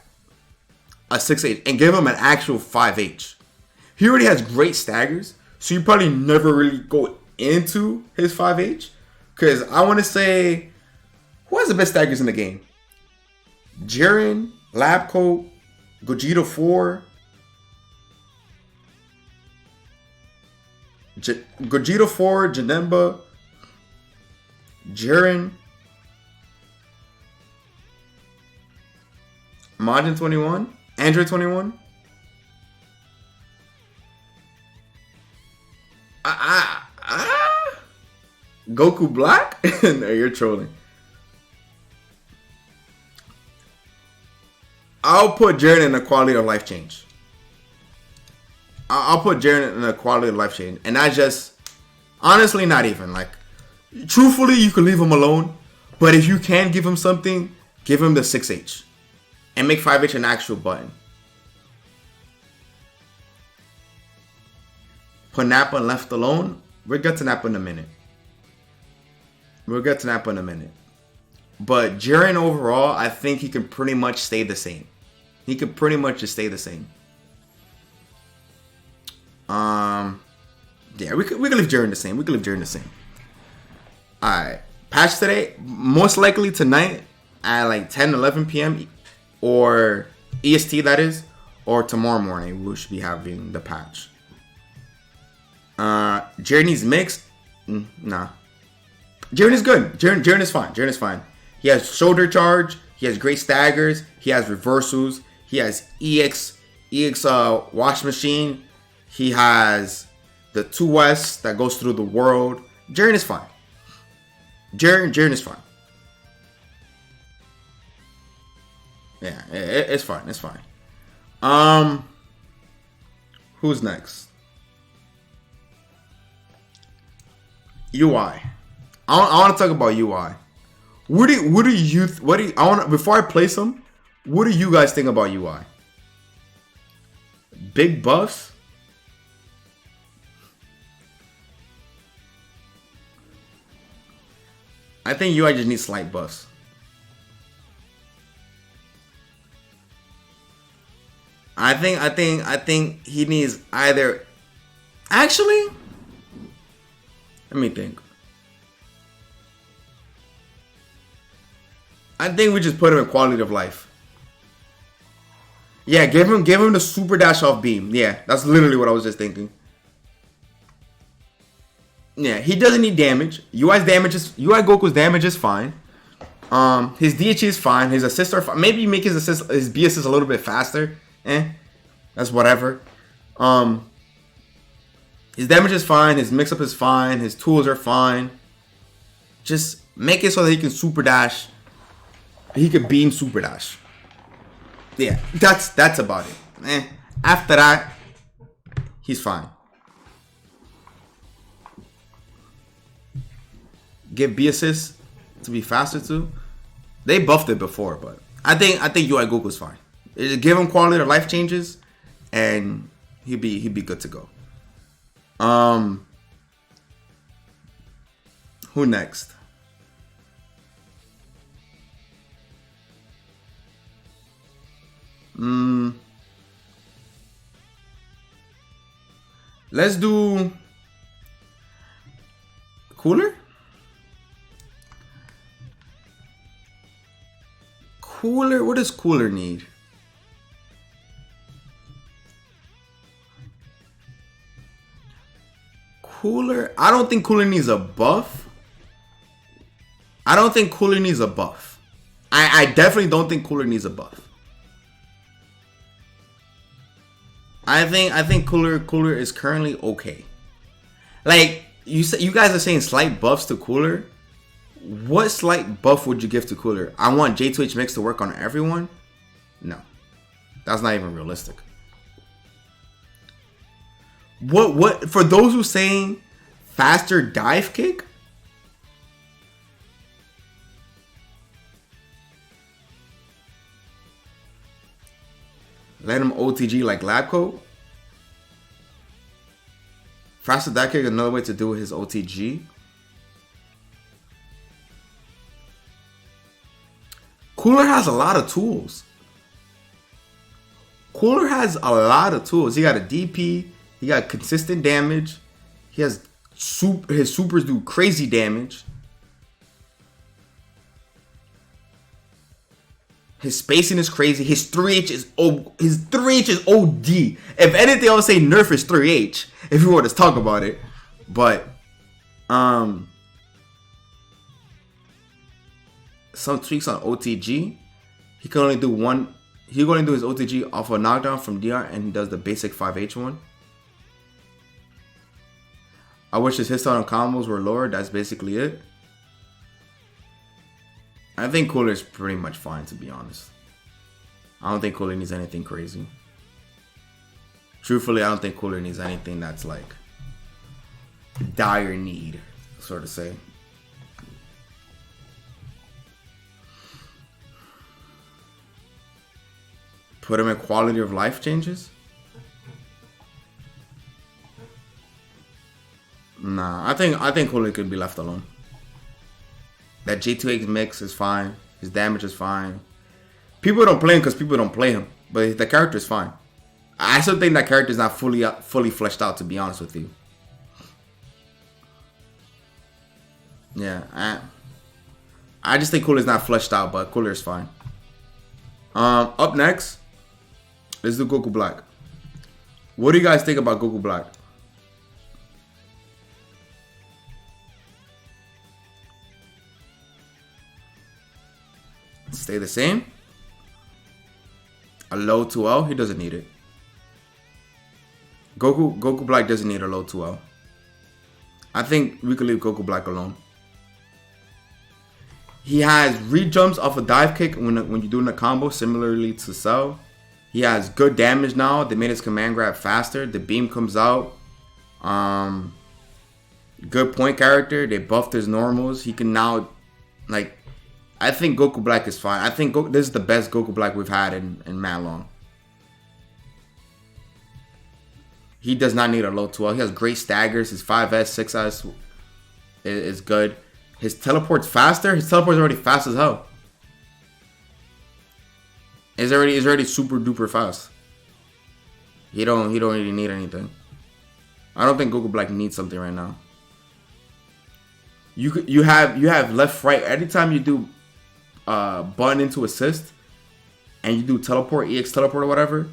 A 6H. And give him an actual 5H. He already has great staggers. So you probably never really go into his 5H. Because I want to say, who has the best staggers in the game? Jiren, Lab Coat, Gogeta 4. Gogeta 4, Janemba, Jiren, Majin 21, Android 21. Goku Black? No, you're trolling. I'll put Jiren in a quality of life change. I'll put Jiren in a quality of life change. And I just, honestly, not even. Like, truthfully, you can leave him alone. But if you can give him something, give him the 6H. And make 5H an actual button. Put Nappa left alone. We'll get to Nappa in a minute. But Jiren overall, I think he can pretty much stay the same. He could pretty much just stay the same. Yeah, we could leave Jiren the same. Alright. Patch today, most likely tonight at like 10-11 p.m. or EST, that is, or tomorrow morning we should be having the patch. Jiren needs mixed? Nah. Jiren is good. Jiren is fine. He has shoulder charge, he has great staggers, he has reversals, he has EX wash machine, he has the 2S that goes through the world. Jiren is fine. Jiren is fine. Yeah, it's fine. Who's next? UI. I want to talk about UI. Before I place them, what do you guys think about UI? Big buffs? I think UI just needs slight buffs. I think he needs either. Actually, let me think. I think we just put him in quality of life. Yeah, give him the super dash off beam. Yeah, that's literally what I was just thinking. Yeah, he doesn't need damage. UI Goku's damage is fine. His DHE is fine. His assists are fine. Maybe make his B assist a little bit faster. That's whatever. His damage is fine. His mix up is fine. His tools are fine. Just make it so that he can super dash. He could beam super dash. Yeah, that's about it. After that, he's fine. Give B assist to be faster too. They buffed it before, but I think UI Goku's fine. Just give him quality of life changes, and he'd be good to go. Who next? Let's do Cooler. What does Cooler need? Cooler, I don't think Cooler needs a buff. I definitely don't think Cooler needs a buff. I think Cooler is currently okay. Like you guys are saying slight buffs to Cooler. What slight buff would you give to Cooler? I want J2H mix to work on everyone? No. That's not even realistic. What for those who saying faster dive kick? Let him OTG like lab coat. Faster dive kick, another way to do his OTG. Cooler has a lot of tools. Cooler has a lot of tools. He got a DP. He got consistent damage. He has his supers do crazy damage. His spacing is crazy. His 3H is OD. If anything, I would say Nerf is 3H if you want to talk about it. But some tweaks on OTG. He can only do one. He can only do his OTG off a knockdown from DR, and he does the basic 5H one. I wish his hit on combos were lower. That's basically it. I think Cooler is pretty much fine, to be honest. I don't think Cooler needs anything crazy. Truthfully, I don't think Cooler needs anything that's like dire need, sort of say. Put him in quality of life changes? Nah, I think Cooler could be left alone. That J2X mix is fine. His damage is fine. People don't play him because people don't play him. But the character is fine. I still think that character is not fully fleshed out, to be honest with you. Yeah, I just think Cooler is not fleshed out, but Cooler is fine. Up next, let's do Goku Black. What do you guys think about Goku Black? Stay the same. A low 2L, he doesn't need it. Goku Black doesn't need a low 2L. I think we could leave Goku Black alone. He has re-jumps off a dive kick when you're doing a combo, similarly to Cell. He has good damage now. They made his command grab faster. The beam comes out. Good point character. They buffed his normals. He can now, like, I think Goku Black is fine. I think this is the best Goku Black we've had in mad long. He does not need a low 2L. He has great staggers. His 5S, 6S is good. His teleport's faster. His teleport's already fast as hell. It's already super duper fast. He don't really need anything. I don't think Goku Black needs something right now. You have left right. Anytime you do button into assist and you do teleport, EX teleport or whatever,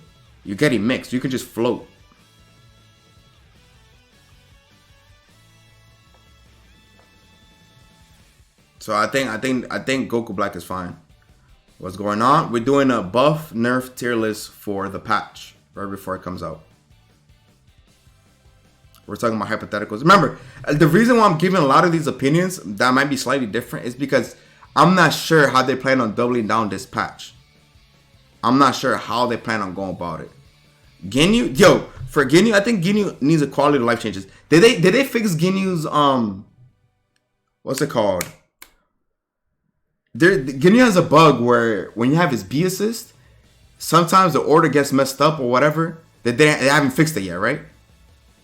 you're getting mixed. You can just float. So I think Goku Black is fine. What's going on? We're doing a buff nerf tier list for the patch right before it comes out. We're talking about hypotheticals. Remember, the reason why I'm giving a lot of these opinions that might be slightly different is because I'm not sure how they plan on doubling down this patch. I'm not sure how they plan on going about it. Ginyu, for Ginyu, I think Ginyu needs a quality of life changes. Did they fix Ginyu's what's it called? Ginyu has a bug where when you have his B assist, sometimes the order gets messed up or whatever. They haven't fixed it yet, right?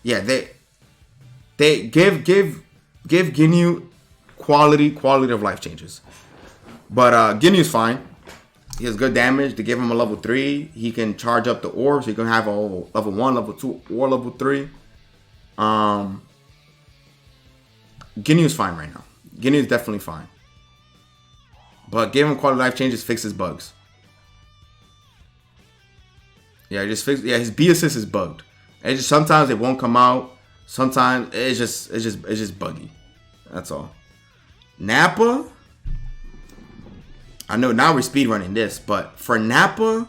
Yeah, they give Ginyu quality of life changes. But Ginyu's fine. He has good damage. They give him a level 3. He can charge up the orbs. He can have a level 1, level 2, or level 3. Ginyu's fine right now. Ginyu's definitely fine. But give him quality life changes, fixes bugs. Yeah, his B assist is bugged. It's just sometimes it won't come out. Sometimes it's just buggy. That's all. Nappa. I know now we're speedrunning this, but for Nappa,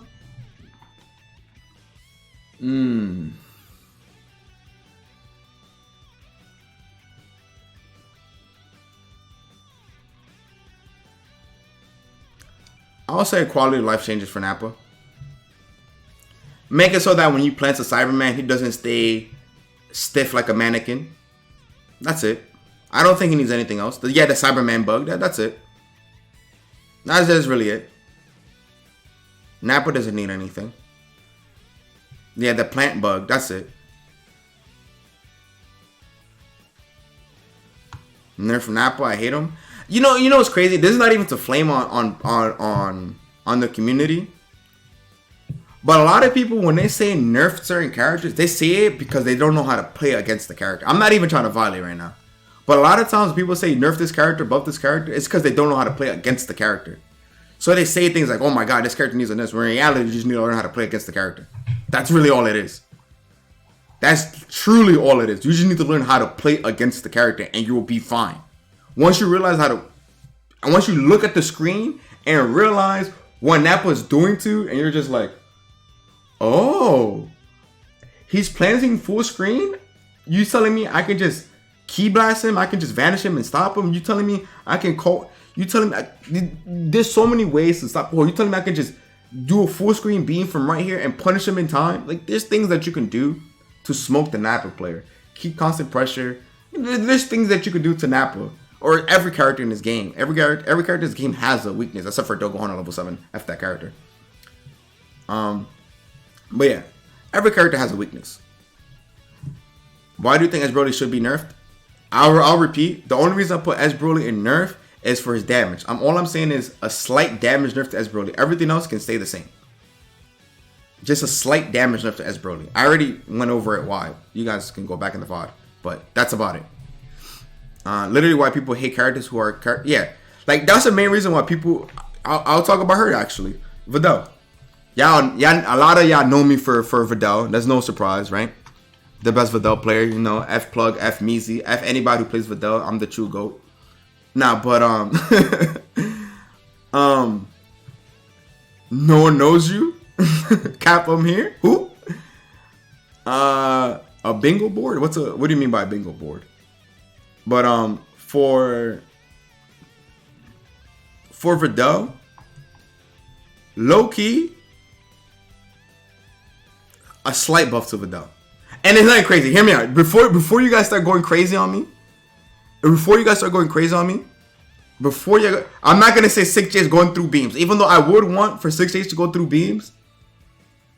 I'll say quality of life changes for Nappa. Make it so that when you plant a Cyberman, he doesn't stay stiff like a mannequin. That's it. I don't think he needs anything else. Yeah, the Cyberman bug. That's it. That's really it. Nappa doesn't need anything. Yeah, the plant bug. That's it. Nerf Nappa. I hate him. You know what's crazy? This is not even to flame on the community. But a lot of people, when they say nerf certain characters, they say it because they don't know how to play against the character. I'm not even trying to violate right now. But a lot of times people say nerf this character, buff this character, it's because they don't know how to play against the character. So they say things like, oh my god, this character needs a nerf. When in reality, you just need to learn how to play against the character. That's really all it is. That's truly all it is. You just need to learn how to play against the character and you will be fine. Once you realize how to, and once you look at the screen and realize what Nappa is doing to, and you're just like, oh, he's planting full screen? You telling me I can just key blast him? I can just vanish him and stop him? You telling me I can call? You telling me there's so many ways to stop? Oh, you telling me I can just do a full screen beam from right here and punish him in time? Like, there's things that you can do to smoke the Nappa player. Keep constant pressure. There's things that you can do to Nappa. Or every character in this game. Every character in this game has a weakness, except for Dragongod level 7. F that character. But yeah, every character has a weakness. Why do you think Edge Broly should be nerfed? I'll repeat. The only reason I put Edge Broly in nerf is for his damage. All I'm saying is a slight damage nerf to Edge Broly. Everything else can stay the same. Just a slight damage nerf to Edge Broly. I already went over it why. You guys can go back in the VOD. But that's about it. Literally why people hate characters who are... yeah. Like, that's the main reason why people... I'll talk about her, actually. Videl. Y'all, a lot of y'all know me for Videl. That's no surprise, right? The best Videl player, you know. F Plug, F Measy, F anybody who plays Videl. I'm the true GOAT. Nah, but no one knows you. Cap, I'm here. Who? A bingo board? What do you mean by a bingo board? But for Videl, low key, a slight buff to Videl. And it's not crazy. Hear me out. Before you guys start going crazy on me, I'm not gonna say 6J is going through beams. Even though I would want for 6J to go through beams,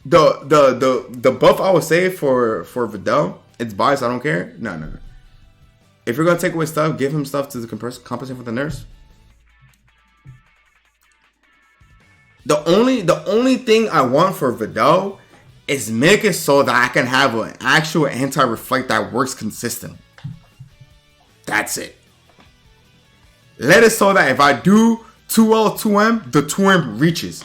the buff I would say for Videl, it's biased. I don't care. No. If you're gonna take away stuff, give him stuff to compensate for the nerfs. The only thing I want for Videl is make it so that I can have an actual anti-reflect that works consistent. That's it. Let it so that if I do 2L, 2M, the 2M reaches.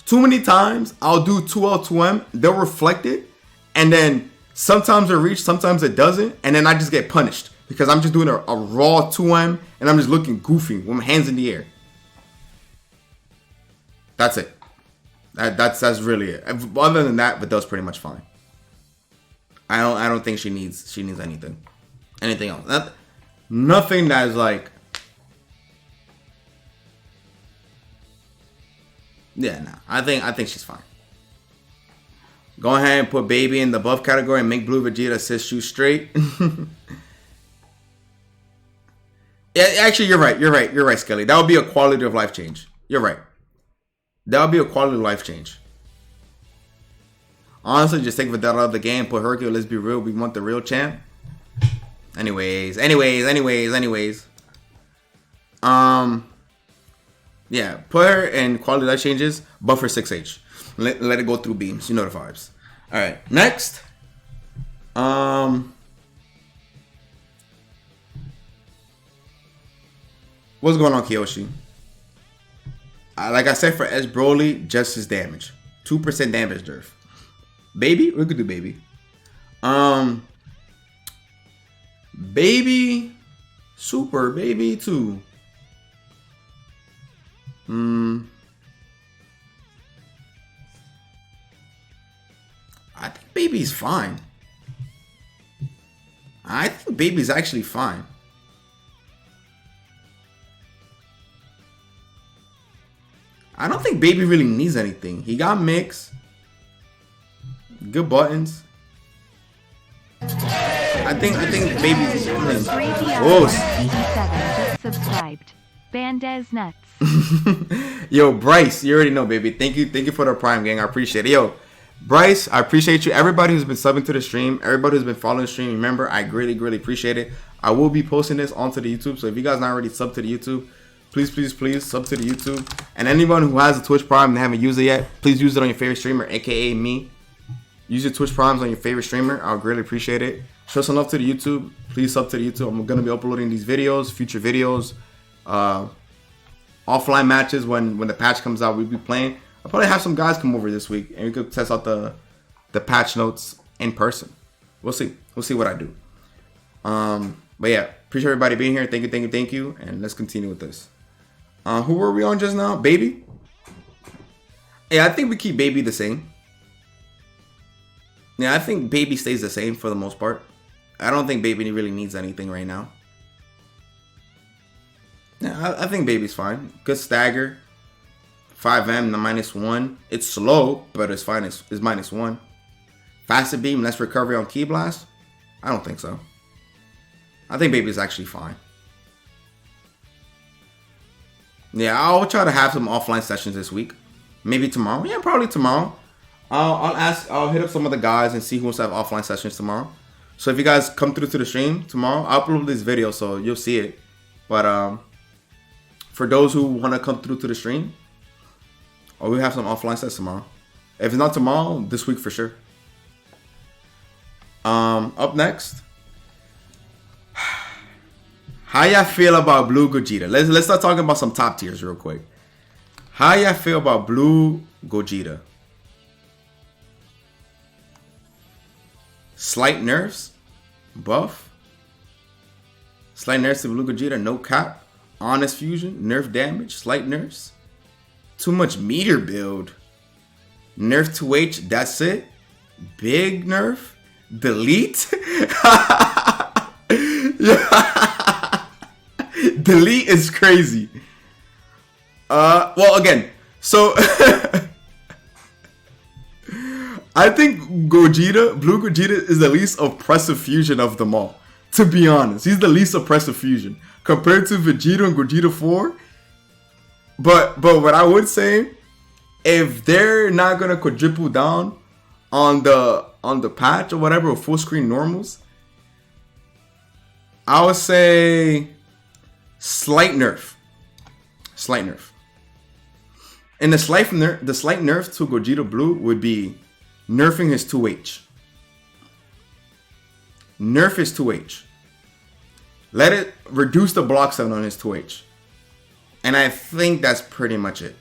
Too many times I'll do 2L, 2M, they'll reflect it, and then sometimes it reaches, sometimes it doesn't, and then I just get punished because I'm just doing a raw 2M and I'm just looking goofy with my hands in the air. That's it. That's really it. Other than that, Vidal's pretty much fine. I don't think she needs anything else. Nothing that is like, yeah, no. I think she's fine. Go ahead and put Baby in the buff category and make Blue Vegeta assist shoot straight. Yeah, actually, you're right, Skelly. That would be a quality of life change. You're right. That would be a quality of life change. Honestly, just take Videl out of the game, put Hercule, let's be real, we want the real champ. Anyways. Yeah, put her in quality life changes, buff her 6H. Let it go through beams. You know the vibes. Alright, next. What's going on, Kiyoshi? Like I said, for Edge Broly, just his damage. 2% damage nerf. Baby? We could do Baby. Baby. Super Baby too. I think Baby's fine. I think Baby's actually fine. I don't think Baby really needs anything. He got mix. Good buttons. I think baby's oh. Just subscribed. Bandez nuts. Yo, Bryce, you already know, baby. Thank you for the prime, gang. I appreciate it. Yo, Bryce, I appreciate you. Everybody who's been subbing to the stream, everybody who's been following the stream, remember, I greatly appreciate it. I will be posting this onto the YouTube, so if you guys not already subbed to the YouTube, please sub to the YouTube. And anyone who has a Twitch Prime and haven't used it yet, please use it on your favorite streamer, aka me. Use your Twitch Primes on your favorite streamer. I'll greatly appreciate it. Show some love to the YouTube. Please sub to the YouTube. I'm going to be uploading these videos, future videos, offline matches when the patch comes out. We'll be playing. I'll probably have some guys come over this week and we could test out the patch notes in person. We'll see. We'll see what I do. But yeah, appreciate everybody being here. Thank you. And let's continue with this. Who were we on just now? Baby? Yeah, I think we keep Baby the same. Yeah, I think Baby stays the same for the most part. I don't think Baby really needs anything right now. Yeah, I think Baby's fine. Good stagger. 5M, the -1. It's slow, but it's fine. It's -1. Faster beam, less recovery on Ki Blast? I don't think so. I think Baby's actually fine. Yeah, I'll try to have some offline sessions this week. Maybe tomorrow. Yeah, probably tomorrow. I'll hit up some of the guys and see who wants to have offline sessions tomorrow. So if you guys come through to the stream tomorrow, I'll upload this video so you'll see it. But for those who want to come through to the stream, we have some offline sets tomorrow. If it's not tomorrow, this week for sure. Up next, how y'all feel about Blue Gogeta? Let's start talking about some top tiers real quick. How y'all feel about Blue Gogeta? Slight nerfs, buff. Slight nerfs to Blue Gogeta, no cap. Honest fusion, nerf damage, slight nerfs. Too much meter build. Nerf 2H, that's it. Big nerf. Delete. Delete is crazy. Well, again, so I think Blue Gogeta is the least oppressive fusion of them all. To be honest, he's the least oppressive fusion compared to Vegeta and Gogeta 4. But what I would say, if they're not gonna quadruple down on the patch or whatever, or full screen normals, I would say slight nerf. Slight nerf. And the slight nerf to Gogeta Blue would be nerfing his 2H. Nerf his 2H. Let it reduce the block 7 on his 2H. And I think that's pretty much it.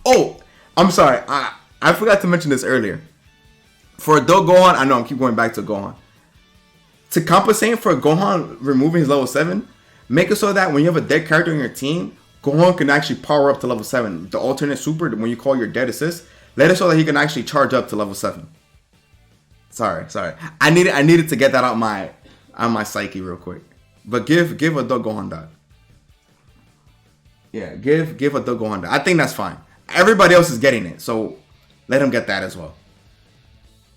Oh, I'm sorry. I forgot to mention this earlier. For Do Gohan, I know I keep going back to Gohan. To compensate for Gohan removing his level 7, make it so that when you have a dead character on your team, Gohan can actually power up to level 7. The alternate super, when you call your dead assist, let it so that he can actually charge up to level 7. Sorry. I needed to get that out my psyche real quick. But give a Do Gohan that. Yeah, give a Do Gohan that. I think that's fine. Everybody else is getting it, so let him get that as well.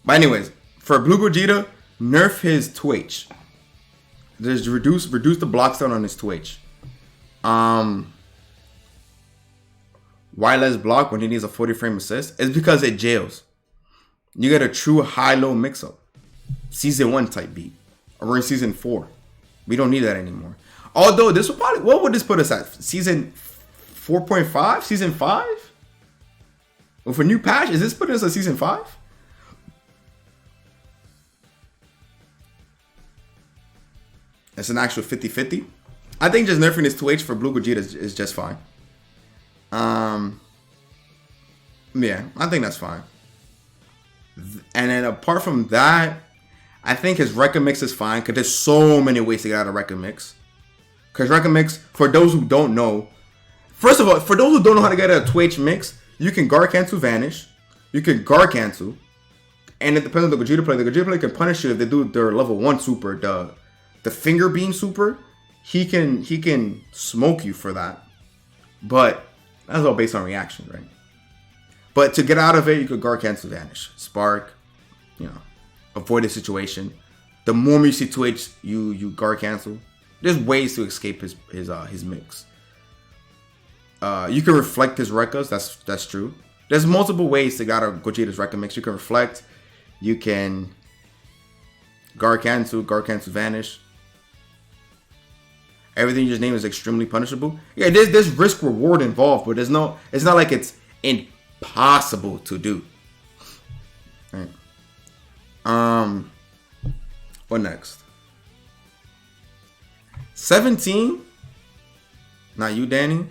But anyways, for Blue Gogeta, nerf his 2H. Just reduce the block stun on his 2H. Why less block when he needs a 40 frame assist? It's because it jails. You get a true high-low mix-up. Season 1 type beat. Or we're in Season 4. We don't need that anymore. Although this would probably... What would this put us at? Season 4.5? Season 5? With a new patch, is this putting us at Season 5? It's an actual 50-50. I think just nerfing this 2H for Blue Gogeta is just fine. Yeah, I think that's fine. And then apart from that, I think his Rekka Mix is fine because there's so many ways to get out of Rekka Mix. Because Rekka Mix, for those who don't know, first of all, for those who don't know how to get a 2H mix, you can guard cancel vanish, you can guard cancel, and it depends on the Gogeta player. The Gogeta player can punish you if they do their level 1 super, the finger beam super. He can smoke you for that. But that's all based on reaction, right? But to get out of it, you could guard cancel vanish. Spark, you know, avoid the situation. The moment you see Twitch, you guard cancel. There's ways to escape his mix. You can reflect his Rekkas, that's true. There's multiple ways to get out of Gogeta's Rekka mix. You can reflect, you can guard cancel vanish. Everything you just named is extremely punishable. Yeah, there's risk reward involved, but it's not like it's impossible to do. All right. What next? 17. Not you, Danny.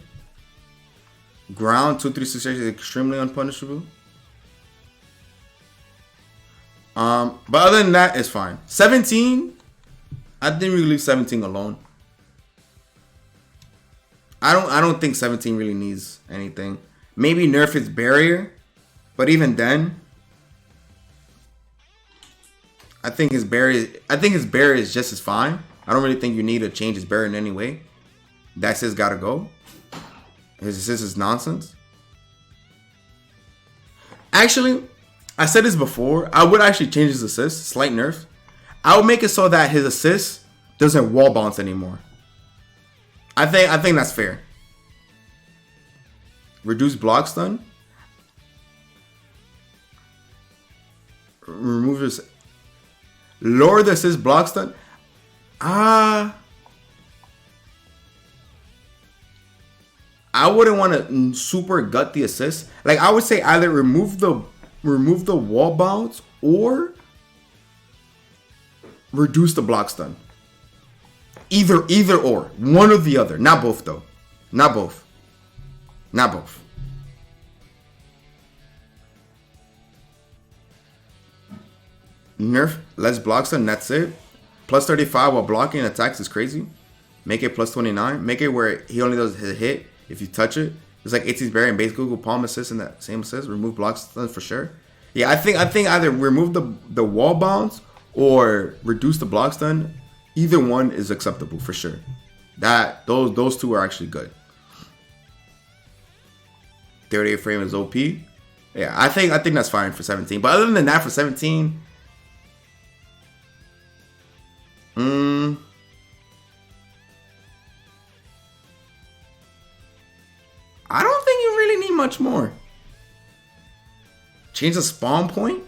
Ground 2-3-6 is extremely unpunishable. But other than that, it's fine. 17. I didn't really leave 17 alone. I don't think 17 really needs anything. Maybe nerf its barrier, but even then, I think his barrier is just as fine. I don't really think you need to change his barrier in any way. That's his gotta go. His assist is nonsense. Actually, I said this before. I would actually change his assist, slight nerf. I would make it so that his assist doesn't wall bounce anymore. I think that's fair. Reduce block stun. Remove his. Lower the assist block stun. I wouldn't want to super gut the assist. Like I would say either remove the wall bounce or reduce the block stun. Either or. One or the other. Not both though. Not both. Nerf less block stun, that's it. Plus 35 while blocking attacks is crazy. Make it plus 29. Make it where he only does his hit if you touch it. It's like 18's barrier and base Google palm assist and that same assist. Remove block stun for sure. Yeah, I think either remove the wall bounce or reduce the block stun. Either one is acceptable for sure. Those two are actually good. 38 frame is OP. Yeah, I think that's fine for 17. But other than that, for 17, I don't think you really need much more. Change the spawn point?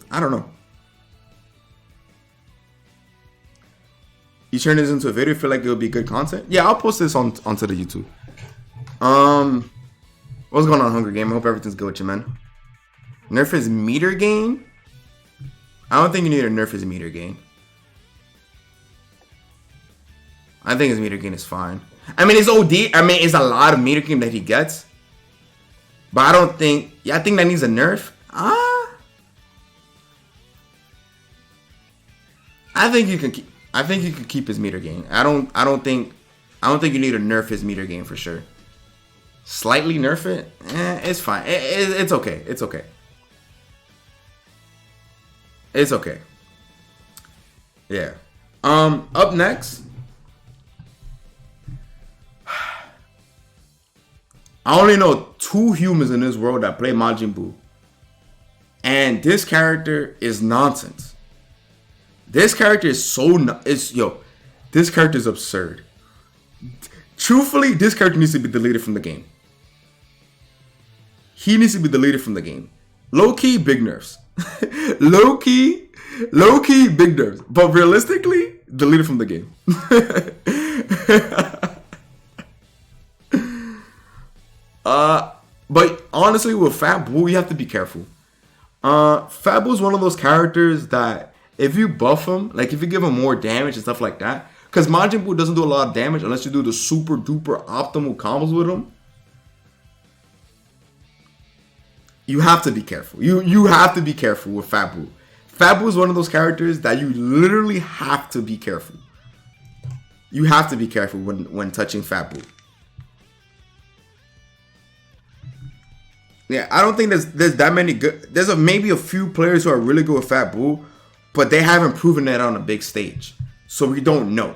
I don't know. You turn this into a video, feel like it would be good content? Yeah, I'll post this onto the YouTube. What's going on, Hunger Game? I hope everything's good with you, man. Nerf his meter gain? I don't think you need to nerf his meter gain. I think his meter gain is fine. I mean, it's OD. I mean, it's a lot of meter gain that he gets. But I don't think... Yeah, I think that needs a nerf. I think you can keep... I think you can keep his meter gain. I don't think you need to nerf his meter gain for sure. Slightly nerf it? It's fine. It's okay. It's okay. It's okay. Yeah. Up next. I only know 2 humans in this world that play Majin Buu. And this character is nonsense. This character is this character is absurd. Truthfully, this character needs to be deleted from the game. He needs to be deleted from the game. Low-key, big nerfs. Low-key, big nerfs. But realistically, deleted from the game. But honestly, with Fat Buu, you have to be careful. Fat Buu is one of those characters that if you buff him, like if you give him more damage and stuff like that, because Majin Buu doesn't do a lot of damage unless you do the super duper optimal combos with him. You have to be careful. You have to be careful with Fat Buu. Fat Buu is one of those characters that you literally have to be careful. You have to be careful when touching Fat Buu. Yeah, I don't think there's that many good. There's maybe a few players who are really good with Fat Buu, but they haven't proven that on a big stage, so we don't know.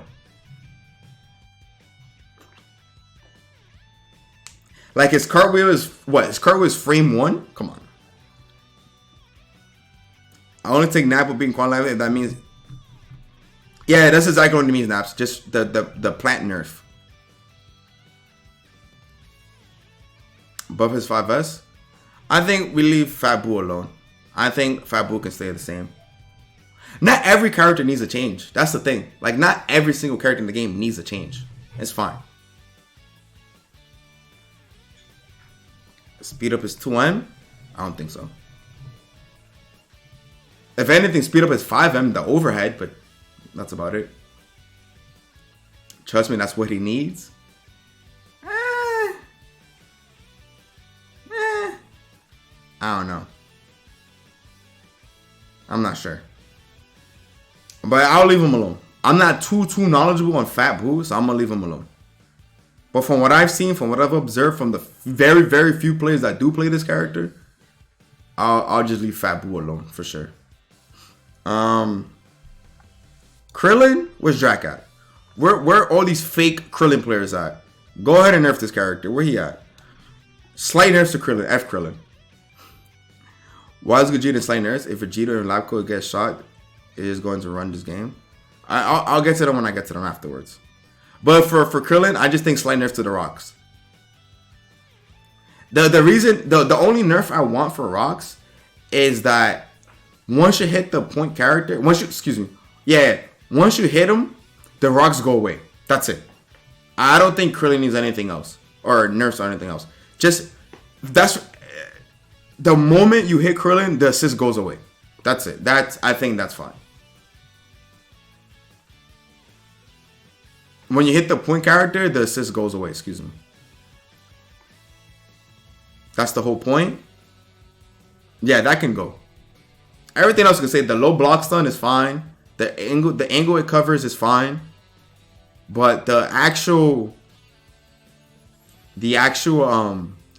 Like his cartwheel is what? His cartwheel is frame 1? Come on. I only take nap with being quality if that means. Yeah, that's exactly what it means, Naps. Just the plant nerf. Buff his 5S. I think we leave Fat Boo alone. I think Fat Boo can stay the same. Not every character needs a change. That's the thing. Like, not every single character in the game needs a change. It's fine. Speed up is 2M? I don't think so. If anything, speed up is 5M, the overhead, but that's about it. Trust me, that's what he needs. I don't know. I'm not sure. But I'll leave him alone. I'm not too knowledgeable on Fat Boo, so I'm going to leave him alone. But from what I've seen, from what I've observed from the very, very few players that do play this character, I'll just leave Fat Boo alone for sure. Krillin, where's Drac at? Where all these fake Krillin players at? Go ahead and nerf this character. Where he at? Slight nerfs to Krillin. F Krillin. Why is Vegeta slight nerfs? If Vegeta and Labco get shot, it is going to run this game. I'll get to them when I get to them afterwards. But for Krillin, I just think slight nerfs to the rocks. The reason, the only nerf I want for rocks is that once you hit the point character, once you hit him, the rocks go away. That's it. I don't think Krillin needs anything else or nerfs or anything else. Just that's the moment you hit Krillin, the assist goes away. That's it. I think that's fine. When you hit the point character, the assist goes away. Excuse me. That's the whole point. Yeah, that can go. Everything else you can say. The low block stun is fine. The angle it covers is fine. But the actual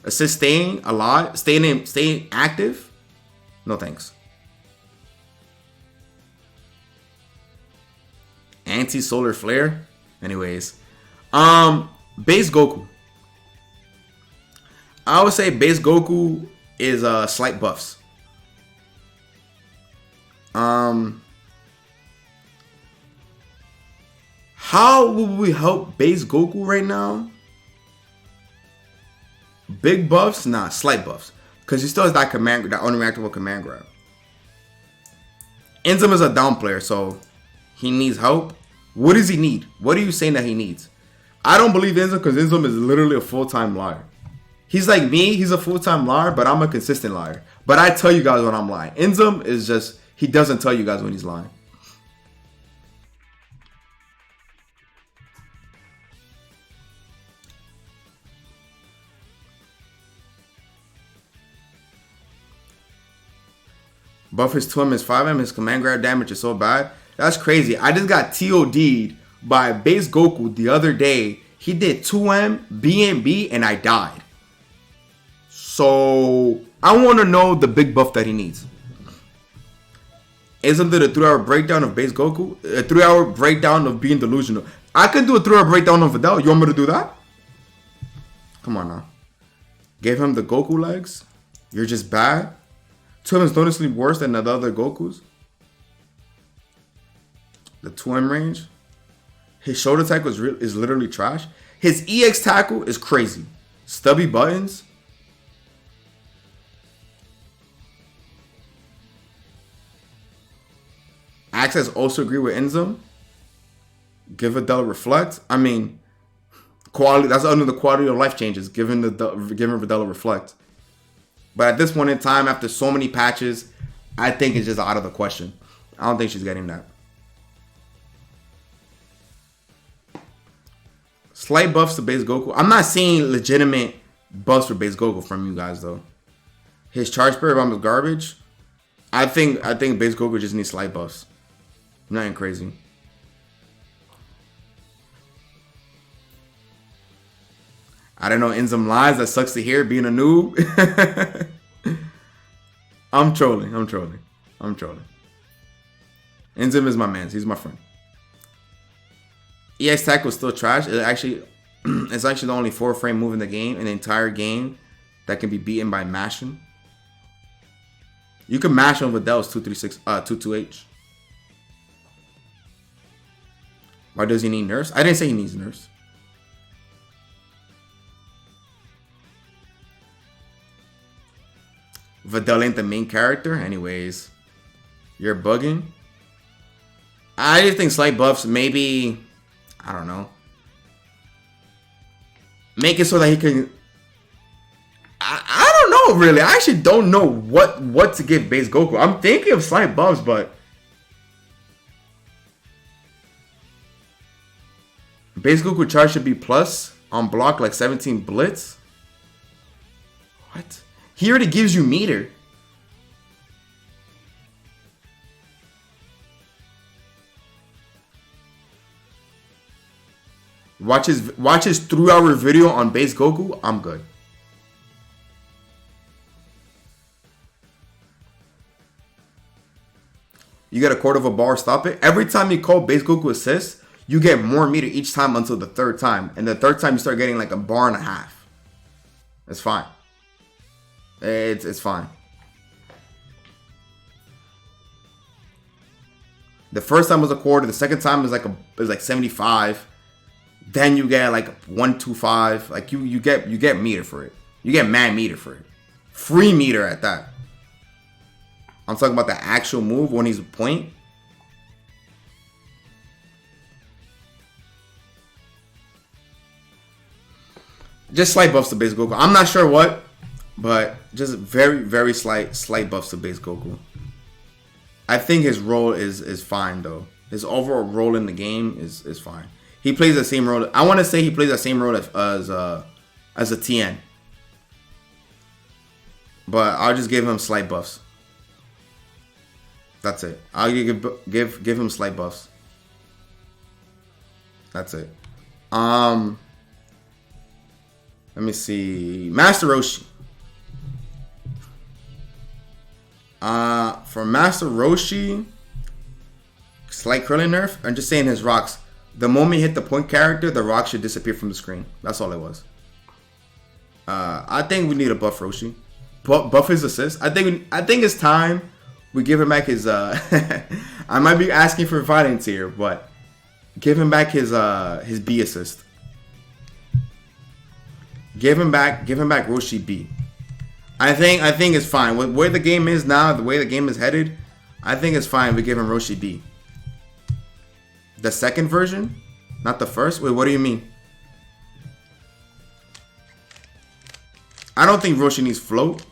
assist staying alive, staying active, no thanks. Anti-solar flare. Anyways, base Goku. I would say base Goku is slight buffs. How will we help base Goku right now? Big buffs? Nah, slight buffs. Because he still has that unreactable command grab. Inzem is a down player, so he needs help. What does he need? What are you saying that he needs? I don't believe Inzem because Inzem is literally a full-time liar. He's like me. He's a full-time liar, but I'm a consistent liar. But I tell you guys when I'm lying. Inzem is just, he doesn't tell you guys when he's lying. Buff his 2M, his 5M, his command grab damage is so bad. That's crazy. I just got TOD'd by base Goku the other day. He did 2M, BNB, and I died. So, I want to know the big buff that he needs. Isn't there a 3-hour breakdown of base Goku? A 3-hour breakdown of being delusional. I can do a 3-hour breakdown of Videl. You want me to do that? Come on now. Gave him the Goku legs. You're just bad. 2M is noticeably worse than the other Gokus. The 2M range. His shoulder tackle is literally trash. His EX tackle is crazy. Stubby buttons. Axeice also agree with Inzem. Give Videl reflect. I mean, quality. That's under the quality of life changes. Giving Videl reflect. But at this point in time, after so many patches, I think it's just out of the question. I don't think she's getting that. Slight buffs to base Goku. I'm not seeing legitimate buffs for base Goku from you guys though. His charge spirit bomb is garbage. I think base Goku just needs slight buffs. Nothing crazy. I don't know, Inzem lies. That sucks to hear, being a noob. I'm trolling. Inzem is my man. He's my friend. EX Tako is still trash. It actually It's actually the only 4-frame move in the game, in the entire game, that can be beaten by mashing. You can mash on Vidal's 2-2H. Why does he need nerfs? I didn't say he needs nerfs. Vidal ain't the main character. Anyways, you're bugging. I just think slight buffs, maybe, I don't know. Make it so that he can... I don't know, really. I actually don't know what to give base Goku. I'm thinking of slight buffs, but... Base Goku charge should be plus on block like 17 blitz. What? He already gives you meter. Watch his 3-hour video on base Goku. I'm good. You get a quarter of a bar, stop it. Every time you call base Goku assist, you get more meter each time until the 3rd time. And the 3rd time you start getting like a bar and a half. It's fine. It's fine. The first time was a quarter. The second time is like 75. Then you get like 125. Like you get meter for it. You get mad meter for it. Free meter at that. I'm talking about the actual move when he's a point. Just slight buffs to base Goku. I'm not sure what, but just very, very slight buffs to base Goku. I think his role is fine though. His overall role in the game is fine. He plays the same role. I want to say he plays the same role as a TN. But I'll just give him slight buffs. That's it. I'll give him slight buffs. That's it. Let me see. Master Roshi. For Master Roshi, slight curling nerf. I'm just saying his rocks. The moment you hit the point character, the rock should disappear from the screen. That's all it was. I think we need to buff Roshi. Buff his assist. I think it's time we give him back his. I might be asking for violence here, but give him back his B assist. Give him back Roshi B. I think it's fine. With where the game is now, the way the game is headed, I think it's fine. We give him Roshi B. The second version, not the first. Wait, what do you mean? I don't think Roshi needs float.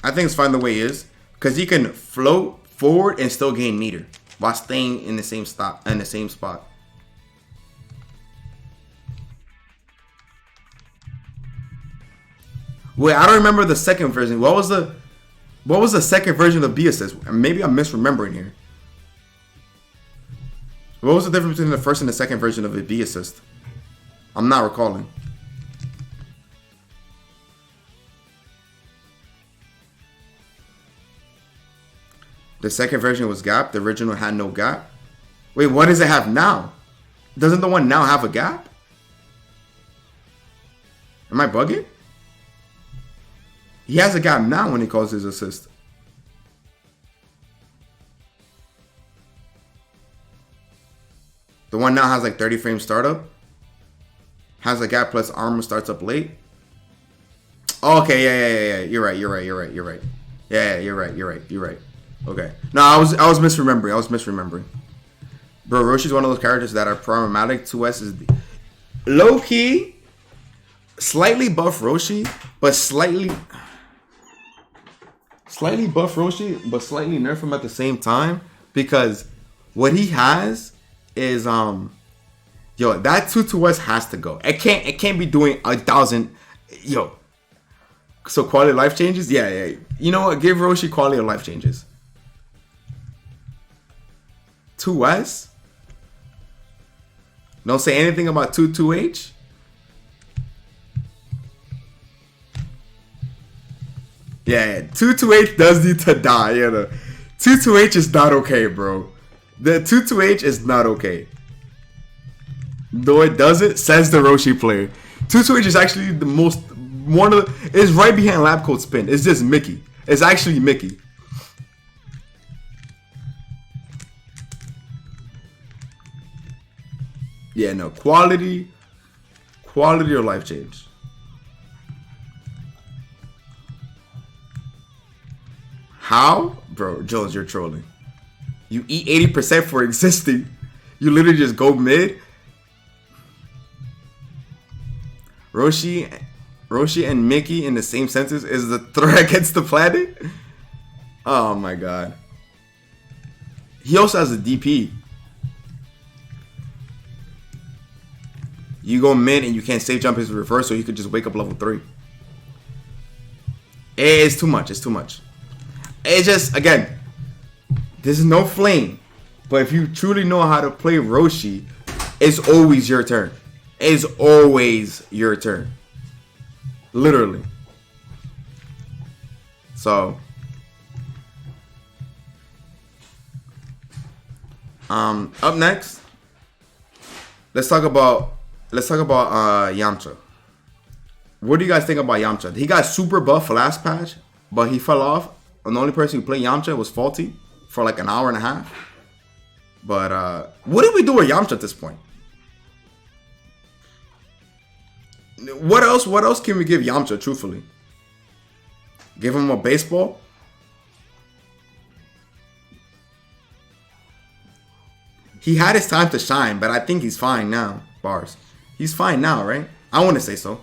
I think it's fine the way he is, because he can float forward and still gain meter while staying in the same spot. Wait, I don't remember the second version. What was the second version of B assist? Maybe I'm misremembering here. What was the difference between the first and the second version of a B assist? I'm not recalling. The second version was gap. The original had no gap. Wait, what does it have now? Doesn't the one now have a gap? Am I bugging? He has a gap now when he calls his assist. The one now has like 30 frame startup. Has a gap plus armor starts up late. Oh, okay, yeah. You're right. Yeah, you're right. Okay. No, I was misremembering. Bro, Roshi's one of those characters that are problematic. 2S is low key, slightly buff Roshi, but slightly buff Roshi, but slightly nerf him at the same time, because what he has is that 2-2S has to go. It can't be doing 1,000. So quality of life changes? Yeah. You know what? Give Roshi quality of life changes. 2S? Don't say anything about 2-2H? Yeah. 2-2H does need to die. 2-2H is not okay, bro. The 2-2H is not okay. Though it doesn't, says the Roshi player. 2-switch is actually the most, one of the, it's right behind lab coat spin. It's just Mickey. It's actually Mickey. Yeah, no, quality or life change. How? Bro, Jones, you're trolling. You eat 80% for existing. You literally just go mid. Roshi and Mickey in the same sentence is the threat against the planet? Oh my god. He also has a DP. You go mid and you can't safe jump his reverse, so he could just wake up level 3. It's too much. It's too much. It's just, again, there's no flame. But if you truly know how to play Roshi, it's always your turn. It's always your turn. Literally. So, up next, let's talk about Yamcha. What do you guys think about Yamcha? He got super buff last patch, but he fell off. And the only person who played Yamcha was Faulty for like an hour and a half. But what did we do with Yamcha at this point? What else can we give Yamcha, truthfully? Give him a baseball? He had his time to shine, but I think he's fine now. Bars. He's fine now, right? I want to say so.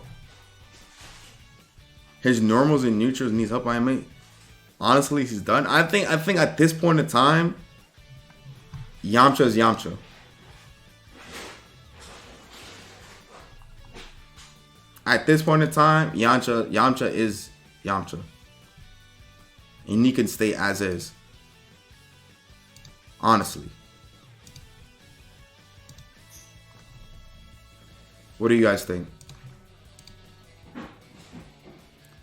His normals and neutrals needs help. I mean, honestly, he's done. I think at this point in time, Yamcha is Yamcha. At this point in time, Yamcha is Yamcha. And he can stay as is. Honestly. What do you guys think?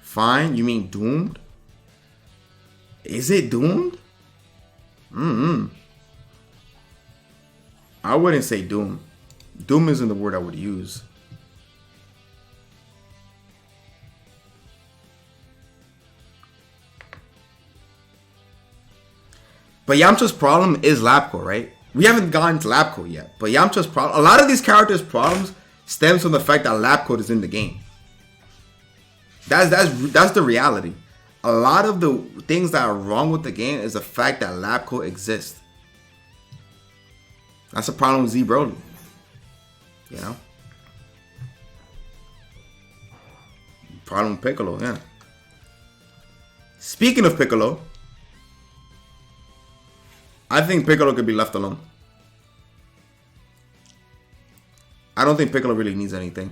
Fine? You mean doomed? Is it doomed? I wouldn't say doom. Doom isn't the word I would use. But Yamcha's problem is Labco, right? We haven't gotten to Labco yet. But Yamcha's problem, a lot of these characters' problems stems from the fact that lab code is in the game. That's the reality. A lot of the things that are wrong with the game is the fact that lab code exists. That's a problem with Z Broly. You know? Problem with Piccolo, yeah. Speaking of Piccolo, I think Piccolo could be left alone. I don't think Piccolo really needs anything.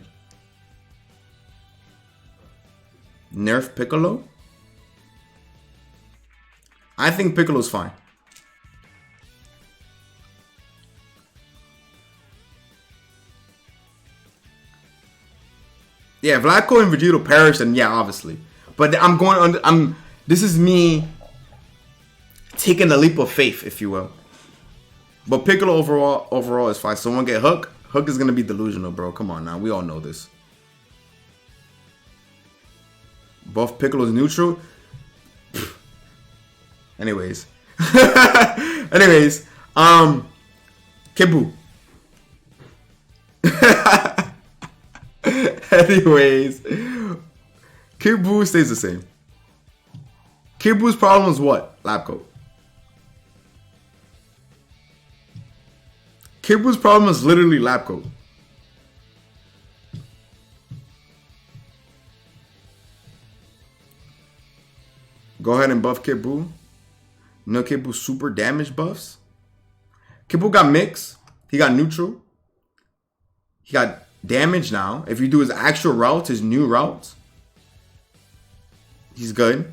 Nerf Piccolo? I think Piccolo's fine. Yeah, if Vladko and Vegito perish, then yeah, obviously. But this is me taking a leap of faith, if you will. But Piccolo overall is fine. Someone get Hook. Hook is gonna be delusional, bro. Come on now, we all know this. Buff Piccolo's neutral. Anyways. Kibu. Anyways. Kibu stays the same. Kibu's problem is what? Lab coat. Kibu's problem is literally lab coat. Go ahead and buff Kibu. No Kibu super damage buffs. Kibu got mix. He got neutral. He got damage now. If you do his actual routes, his new routes, he's good.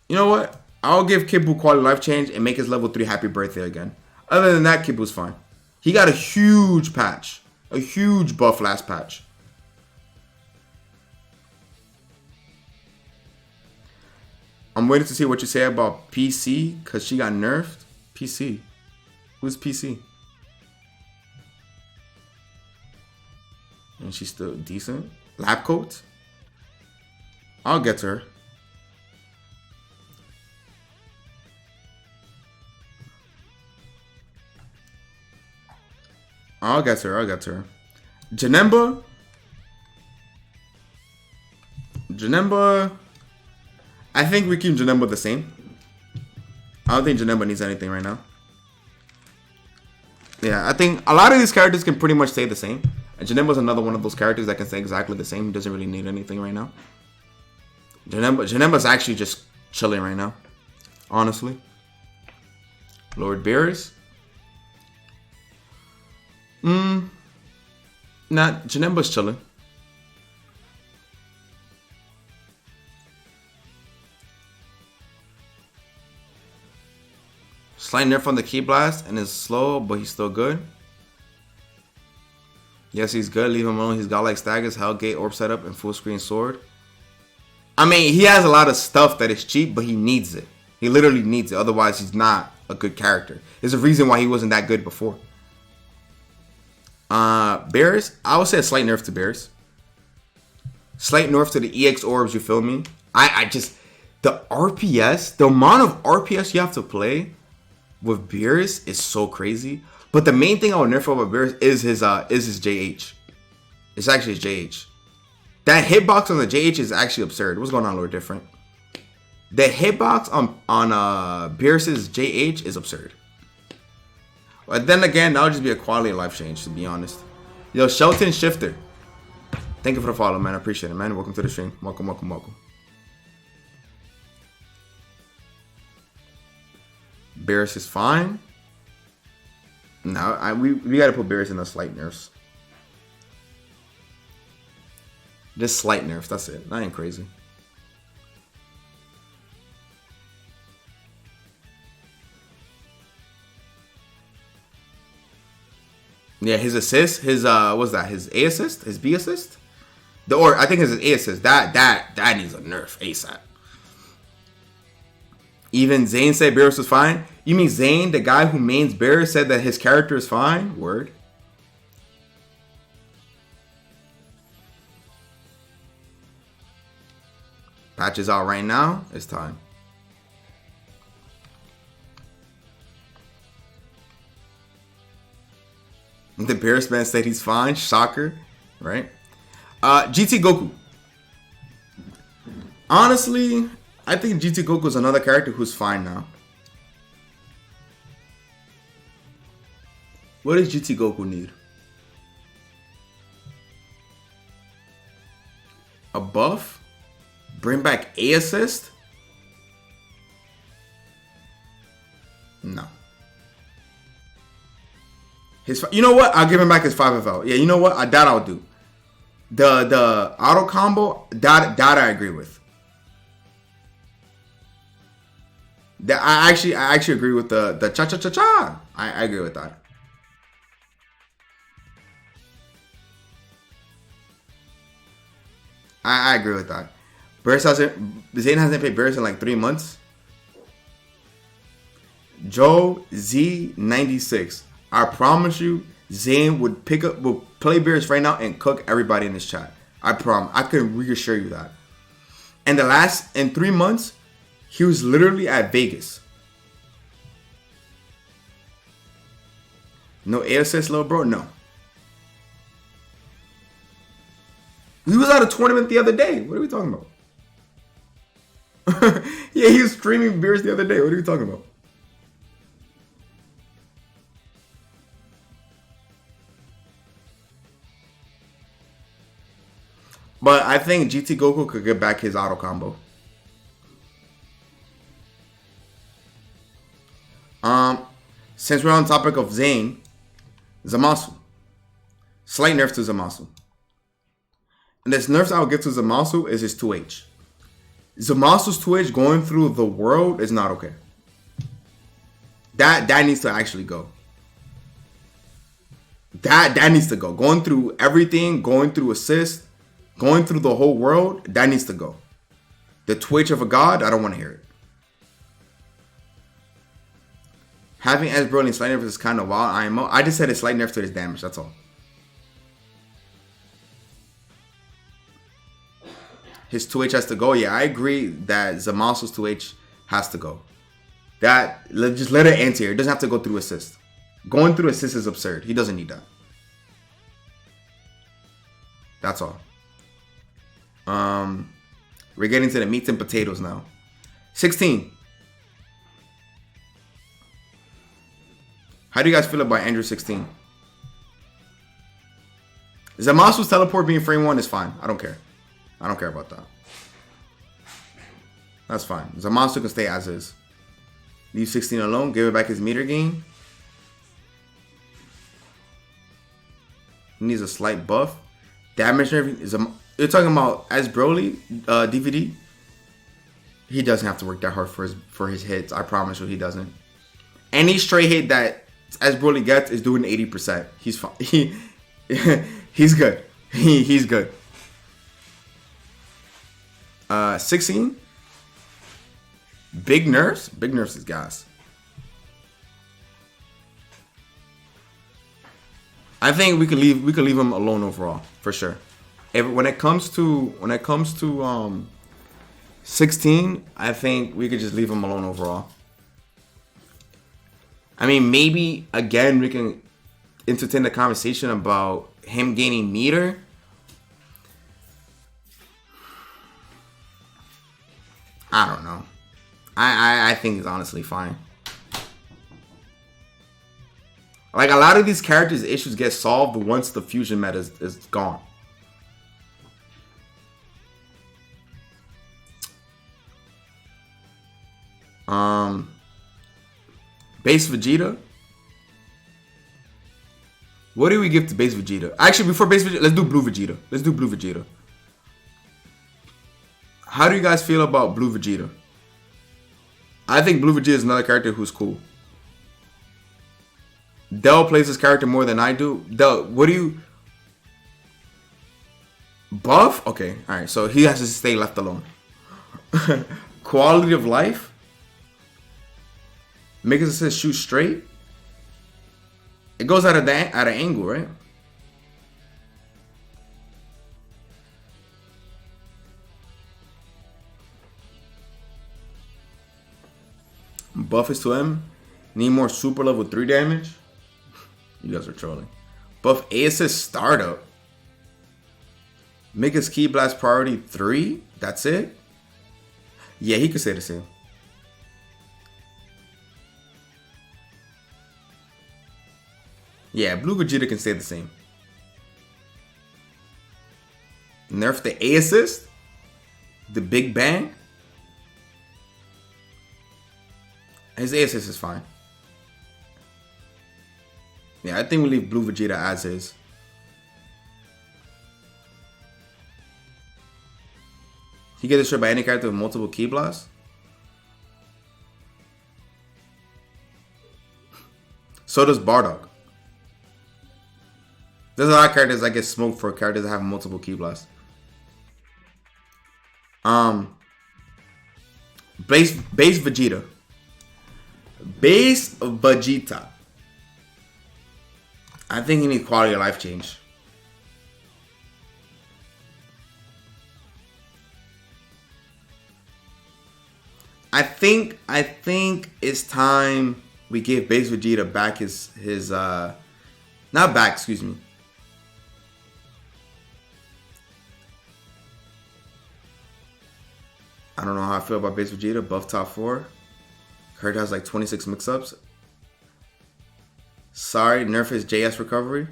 You know what? I'll give Kibu quality life change and make his level 3 happy birthday again. Other than that, Kibu's fine. He got a huge patch. A huge buff last patch. I'm waiting to see what you say about PC, because she got nerfed. PC? Who's PC? and she's still decent. Lab coat. I'll get to her. I'll get to her. Janemba. I think we keep Janemba the same. I don't think Janemba needs anything right now. Yeah, I think a lot of these characters can pretty much stay the same. And Janemba's another one of those characters that can stay exactly the same. He doesn't really need anything right now. Janemba's actually just chilling right now. Honestly. Lord Beerus. Janemba's chilling. Slight nerf on the Ki Blast and is slow, but he's still good. Yes, he's good. Leave him alone. He's got like Staggers, Hellgate, Orb Setup, and Full Screen Sword. I mean, he has a lot of stuff that is cheap, but he needs it. He literally needs it. Otherwise, he's not a good character. There's a reason why he wasn't that good before. Bears, I would say a slight nerf to Bears. Slight nerf to the EX orbs, you feel me? I just, the RPS, the amount of RPS you have to play with Beers is so crazy. But the main thing I would nerf about Beers is his JH. It's actually his JH. That hitbox on the JH is actually absurd. What's going on, Lord Different? The hitbox on Beers' JH is absurd. But then again, that would just be a quality of life change, to be honest. Yo, Shelton Shifter. Thank you for the follow, man. I appreciate it, man. Welcome to the stream. Welcome. Beerus is fine. No, we gotta put Beerus in the slight nerfs. Just slight nerfs, that's it. That ain't crazy. Yeah, his assist, his what's that? His A assist, his B assist, I think his A assist. That needs a nerf ASAP. Even Zane said Beerus was fine. You mean Zane, the guy who mains Beerus, said that his character is fine? Word. Patch is out right now. It's time. The Beerus man said he's fine. Shocker. Right? GT Goku. Honestly, I think GT Goku is another character who's fine now. What does GT Goku need? A buff? Bring back A assist? No. You know what? I'll give him back his 5FL. Yeah, you know what? That I'll do. The auto combo, that I agree with. I actually agree with the cha-cha-cha-cha. I agree with that. I agree with that. Zane hasn't played Beerus in like 3 months. Joe Z96. I promise you, Zane would play Beerus right now and cook everybody in this chat. I promise. I can reassure you that. And in 3 months, he was literally at Vegas. No A assist, little bro? No. He was at a tournament the other day. What are we talking about? Yeah, he was streaming Beerus the other day. What are we talking about? But I think GT Goku could get back his auto combo. Since we're on topic of Zane, Zamasu. Slight nerf to Zamasu. And this nerfs I will give to Zamasu is his 2H. Zamasu's 2H going through the world is not okay. That needs to actually go. That needs to go. Going through everything, going through assist, going through the whole world, that needs to go. The Twitch of a god, I don't want to hear it. Having S Broly slight nerf is kind of wild. I just said a slight nerf to his damage, that's all. his 2H has to go. Yeah, I agree that Zamasu's 2H has to go. Just let it end here. It doesn't have to go through assist. Going through assist is absurd. He doesn't need that. That's all. We're getting to the meats and potatoes now. 16. How do you guys feel about Andrew 16? Zamasu's teleport being frame 1 is fine. I don't care. I don't care about that. That's fine. Zamasu can stay as is. Leave 16 alone. Give it back his meter gain. He needs a slight buff. Damage nerfing is you're talking about as Broly DVD. He doesn't have to work that hard for his hits. I promise you, he doesn't. Any stray hit that as Broly gets is doing 80%. He's fine. He's good. He's good. 16. Big nerfs. Big nerfs is gas. I think we could leave him alone overall for sure. When it comes to 16, I think we could just leave him alone overall. I mean, maybe again we can entertain the conversation about him gaining meter. I don't know. I think it's honestly fine. Like, a lot of these characters' issues get solved once the fusion meta is gone. Base Vegeta. What do we give to base Vegeta? Actually, before base Vegeta, let's do blue Vegeta. Let's do blue Vegeta. How do you guys feel about blue Vegeta? I think blue Vegeta is another character who's cool. Del plays this character more than I do. Del, what do you... Buff? Okay, alright. So he has to stay left alone. Quality of life? Make it says shoot straight. It goes out of angle, right? Buff is to him. Need more super level 3 damage. You guys are trolling. Buff A assist startup. Make his key blast priority 3. That's it. Yeah, he could say the same. Yeah, blue Vegeta can stay the same. Nerf the A assist. The Big Bang. His A assist is fine. Yeah, I think we leave blue Vegeta as is. He gets destroyed by any character with multiple key blasts. So does Bardock. There's a lot of characters that get smoked for characters that have multiple key blasts. Base Vegeta. Base Vegeta. I think he needs quality of life change. I think it's time we give Base Vegeta back his not back, excuse me. I don't know how I feel about Base Vegeta. Buff top 4. Heard has like 26 mix-ups. Sorry, nerf his JS recovery.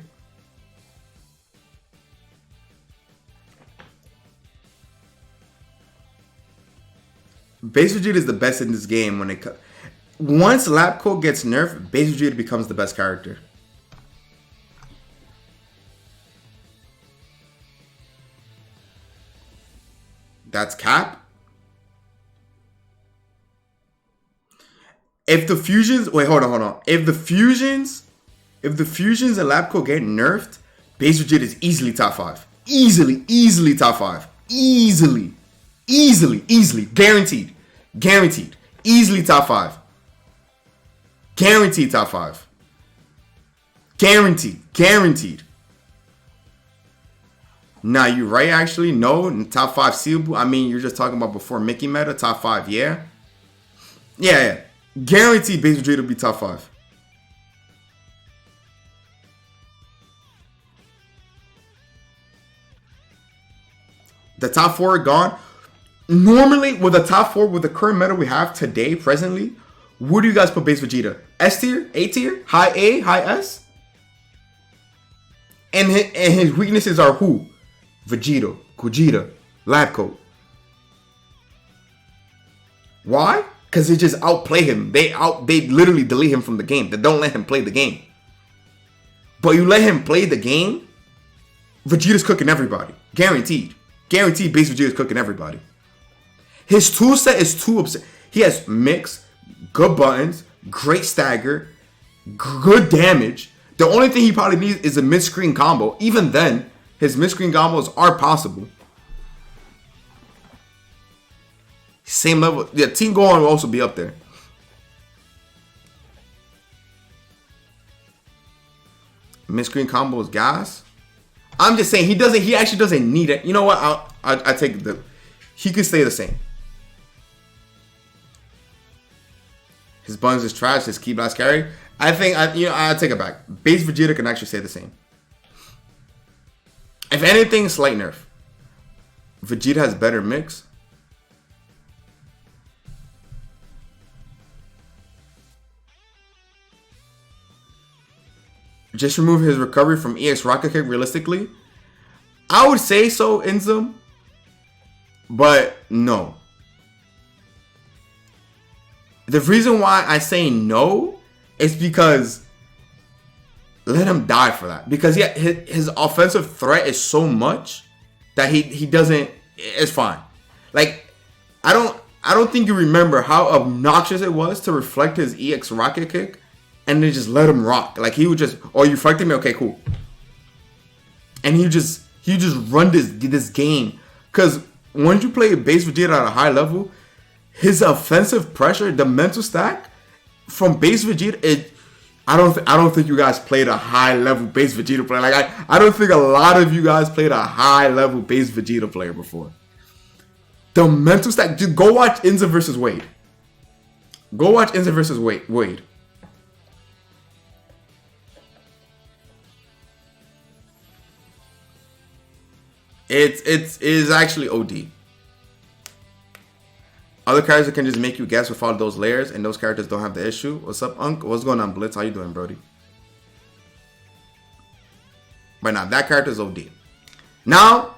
Base Vegeta is the best in this game when it comes. Once Lab Coat gets nerfed, Base Vegeta becomes the best character. That's cap. If the fusions, wait, hold on. If the fusions and Lab Coat get nerfed, Base Vegeta is easily top 5. Easily top 5. Easily. Guaranteed. Easily top 5. Guaranteed top 5. Guaranteed. Nah, you're right, actually. No, top 5 sealable. I mean, you're just talking about before Mickey meta, top 5, yeah? Yeah. Guaranteed base Vegeta will be top 5. The top 4 are gone. Normally, with the top 4, with the current meta we have today, presently, where do you guys put base Vegeta? S tier? A tier? High A? High S? And his weaknesses are who? Vegeta, Gogeta, Lab Coat. Why? Because they just outplay him. They literally delete him from the game. They don't let him play the game. But you let him play the game, Vegeta's cooking everybody. Guaranteed. Guaranteed base Vegeta's cooking everybody. His tool set is too upset. He has mix, good buttons, great stagger, good damage. The only thing he probably needs is a mid-screen combo. Even then, his mid-screen combos are possible. Same level. Yeah, Team Gohan will also be up there. Mid-screen combo is gas. I'm just saying he actually doesn't need it. You know what? I take the. He could stay the same. His buttons is trash. His key blast carry. I think I take it back. Base Vegeta can actually stay the same. If anything, slight nerf. Vegeta has better mix. Just remove his recovery from EX Rocket Kick realistically. I would say so, inzem. But no. The reason why I say no is because let him die for that. Because yeah, his offensive threat is so much that he doesn't. It's fine. Like I don't think you remember how obnoxious it was to reflect his EX Rocket Kick and then just let him rock. Like he would just, oh, you reflected me, okay, cool. And he just run this game. Because once you play base Vegeta at a high level, his offensive pressure, the mental stack from base Vegeta, I don't think you guys played a high level base Vegeta player. Like I don't think a lot of you guys played a high level base Vegeta player before. The mental stack, just go watch Inzem versus Wade. Go watch Inzem versus Wade. It is actually OD. Other characters can just make you guess with all those layers, and those characters don't have the issue. What's up, Unc? What's going on, Blitz? How you doing, Brody? But now that character is OD. Now,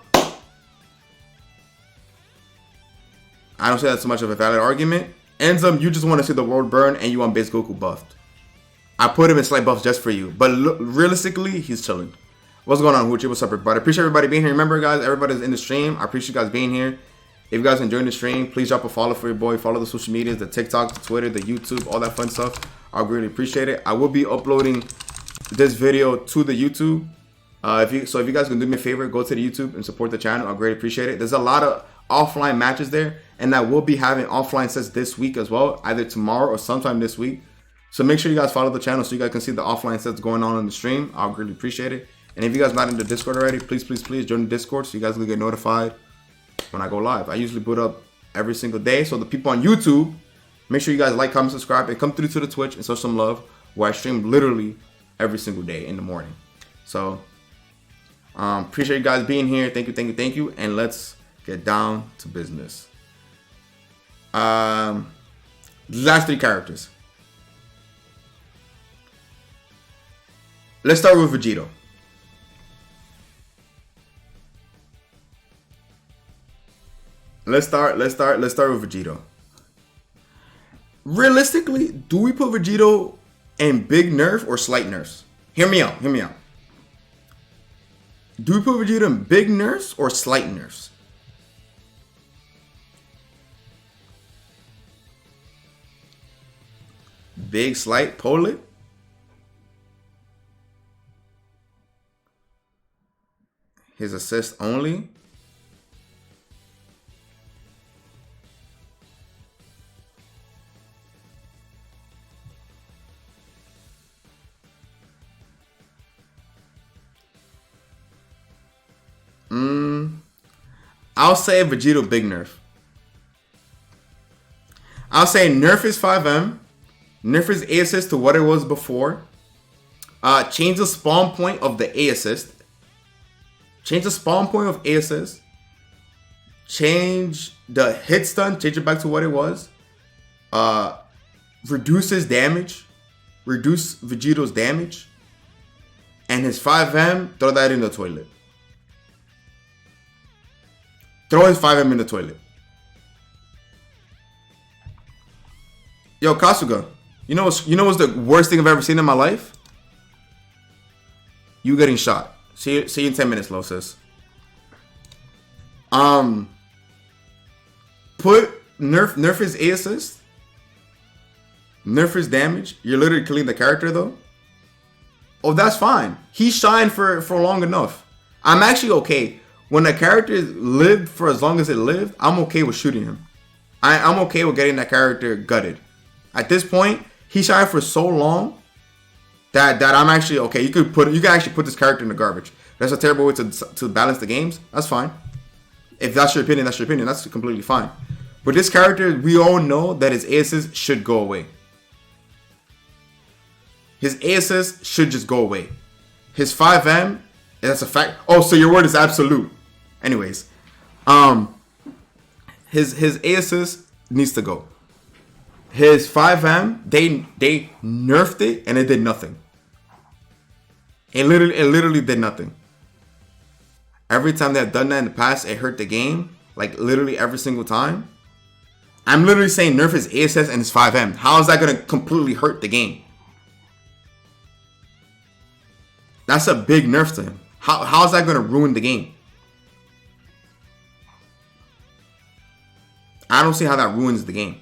I don't say that's so much of a valid argument. Inzem, you just want to see the world burn, and you want base Goku buffed. I put him in slight buffs just for you, but realistically, he's chilling. What's going on, Hoochie? What's up, everybody? Appreciate everybody being here. Remember, guys, everybody's in the stream. I appreciate you guys being here. If you guys enjoying the stream, please drop a follow for your boy. Follow the social medias, the TikTok, the Twitter, the YouTube, all that fun stuff. I really appreciate it. I will be uploading this video to the YouTube. If you guys can do me a favor, go to the YouTube and support the channel. I greatly appreciate it. There's a lot of offline matches there, and I will be having offline sets this week as well, either tomorrow or sometime this week. So make sure you guys follow the channel so you guys can see the offline sets going on in the stream. I'll greatly appreciate it. And if you guys not in the Discord already, please join the Discord so you guys will get notified when I go live. I usually put up every single day. So the people on YouTube, make sure you guys like, comment, subscribe, and come through to the Twitch and show some love where I stream literally every single day in the morning. So appreciate you guys being here. Thank you. And let's get down to business. The last 3 characters. Let's start with Vegeta. Let's start with Vegeta. Realistically, do we put Vegeta in big nerf or slight nerfs? Hear me out. Do we put Vegeta in big nerfs or slight nerfs? Big, slight, pull it. His assist only. I'll say Vegito big nerf. I'll say nerf is 5M. Nerf is A assist to what it was before. Change the spawn point of the A assist. Change the spawn point of A assist. Change the hit stun. Change it back to what it was. Reduce his damage. Reduce Vegito's damage. And his 5M, throw that in the toilet. Throw his 5M in the toilet. Yo, Kasuga, you know what's the worst thing I've ever seen in my life? You getting shot. See you in 10 minutes, low sis. Put nerf his A assist. Nerf his damage. You're literally killing the character though. Oh, that's fine. He shined for long enough. I'm actually okay. When a character lived for as long as it lived, I'm okay with shooting him. I'm okay with getting that character gutted. At this point, he shined for so long that I'm actually okay. You can actually put this character in the garbage. That's a terrible way to balance the games. That's fine. If that's your opinion, that's your opinion. That's completely fine. But this character, we all know that his A assist should go away. His A assist should just go away. His 5M, that's a fact. Oh, so your word is absolute. Anyways, his A assist needs to go. His 5M, they nerfed it and it did nothing. It literally did nothing. Every time they've done that in the past, it hurt the game. Like literally every single time. I'm literally saying nerf his A assist and his 5M. How is that going to completely hurt the game? That's a big nerf to him. How is that going to ruin the game? I don't see how that ruins the game.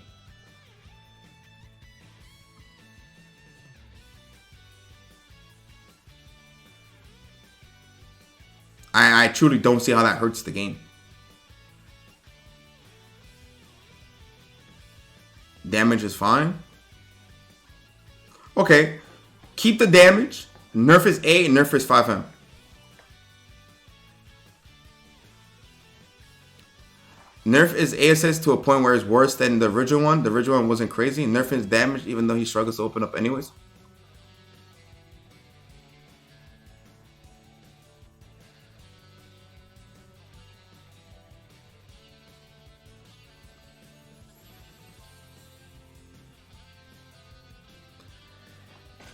I truly don't see how that hurts the game. Damage is fine. Okay. Keep the damage. Nerf is A and nerf is 5M. Nerf is A assist to a point where it's worse than the original one. The original one wasn't crazy. Nerf is damage even though he struggles to open up anyways.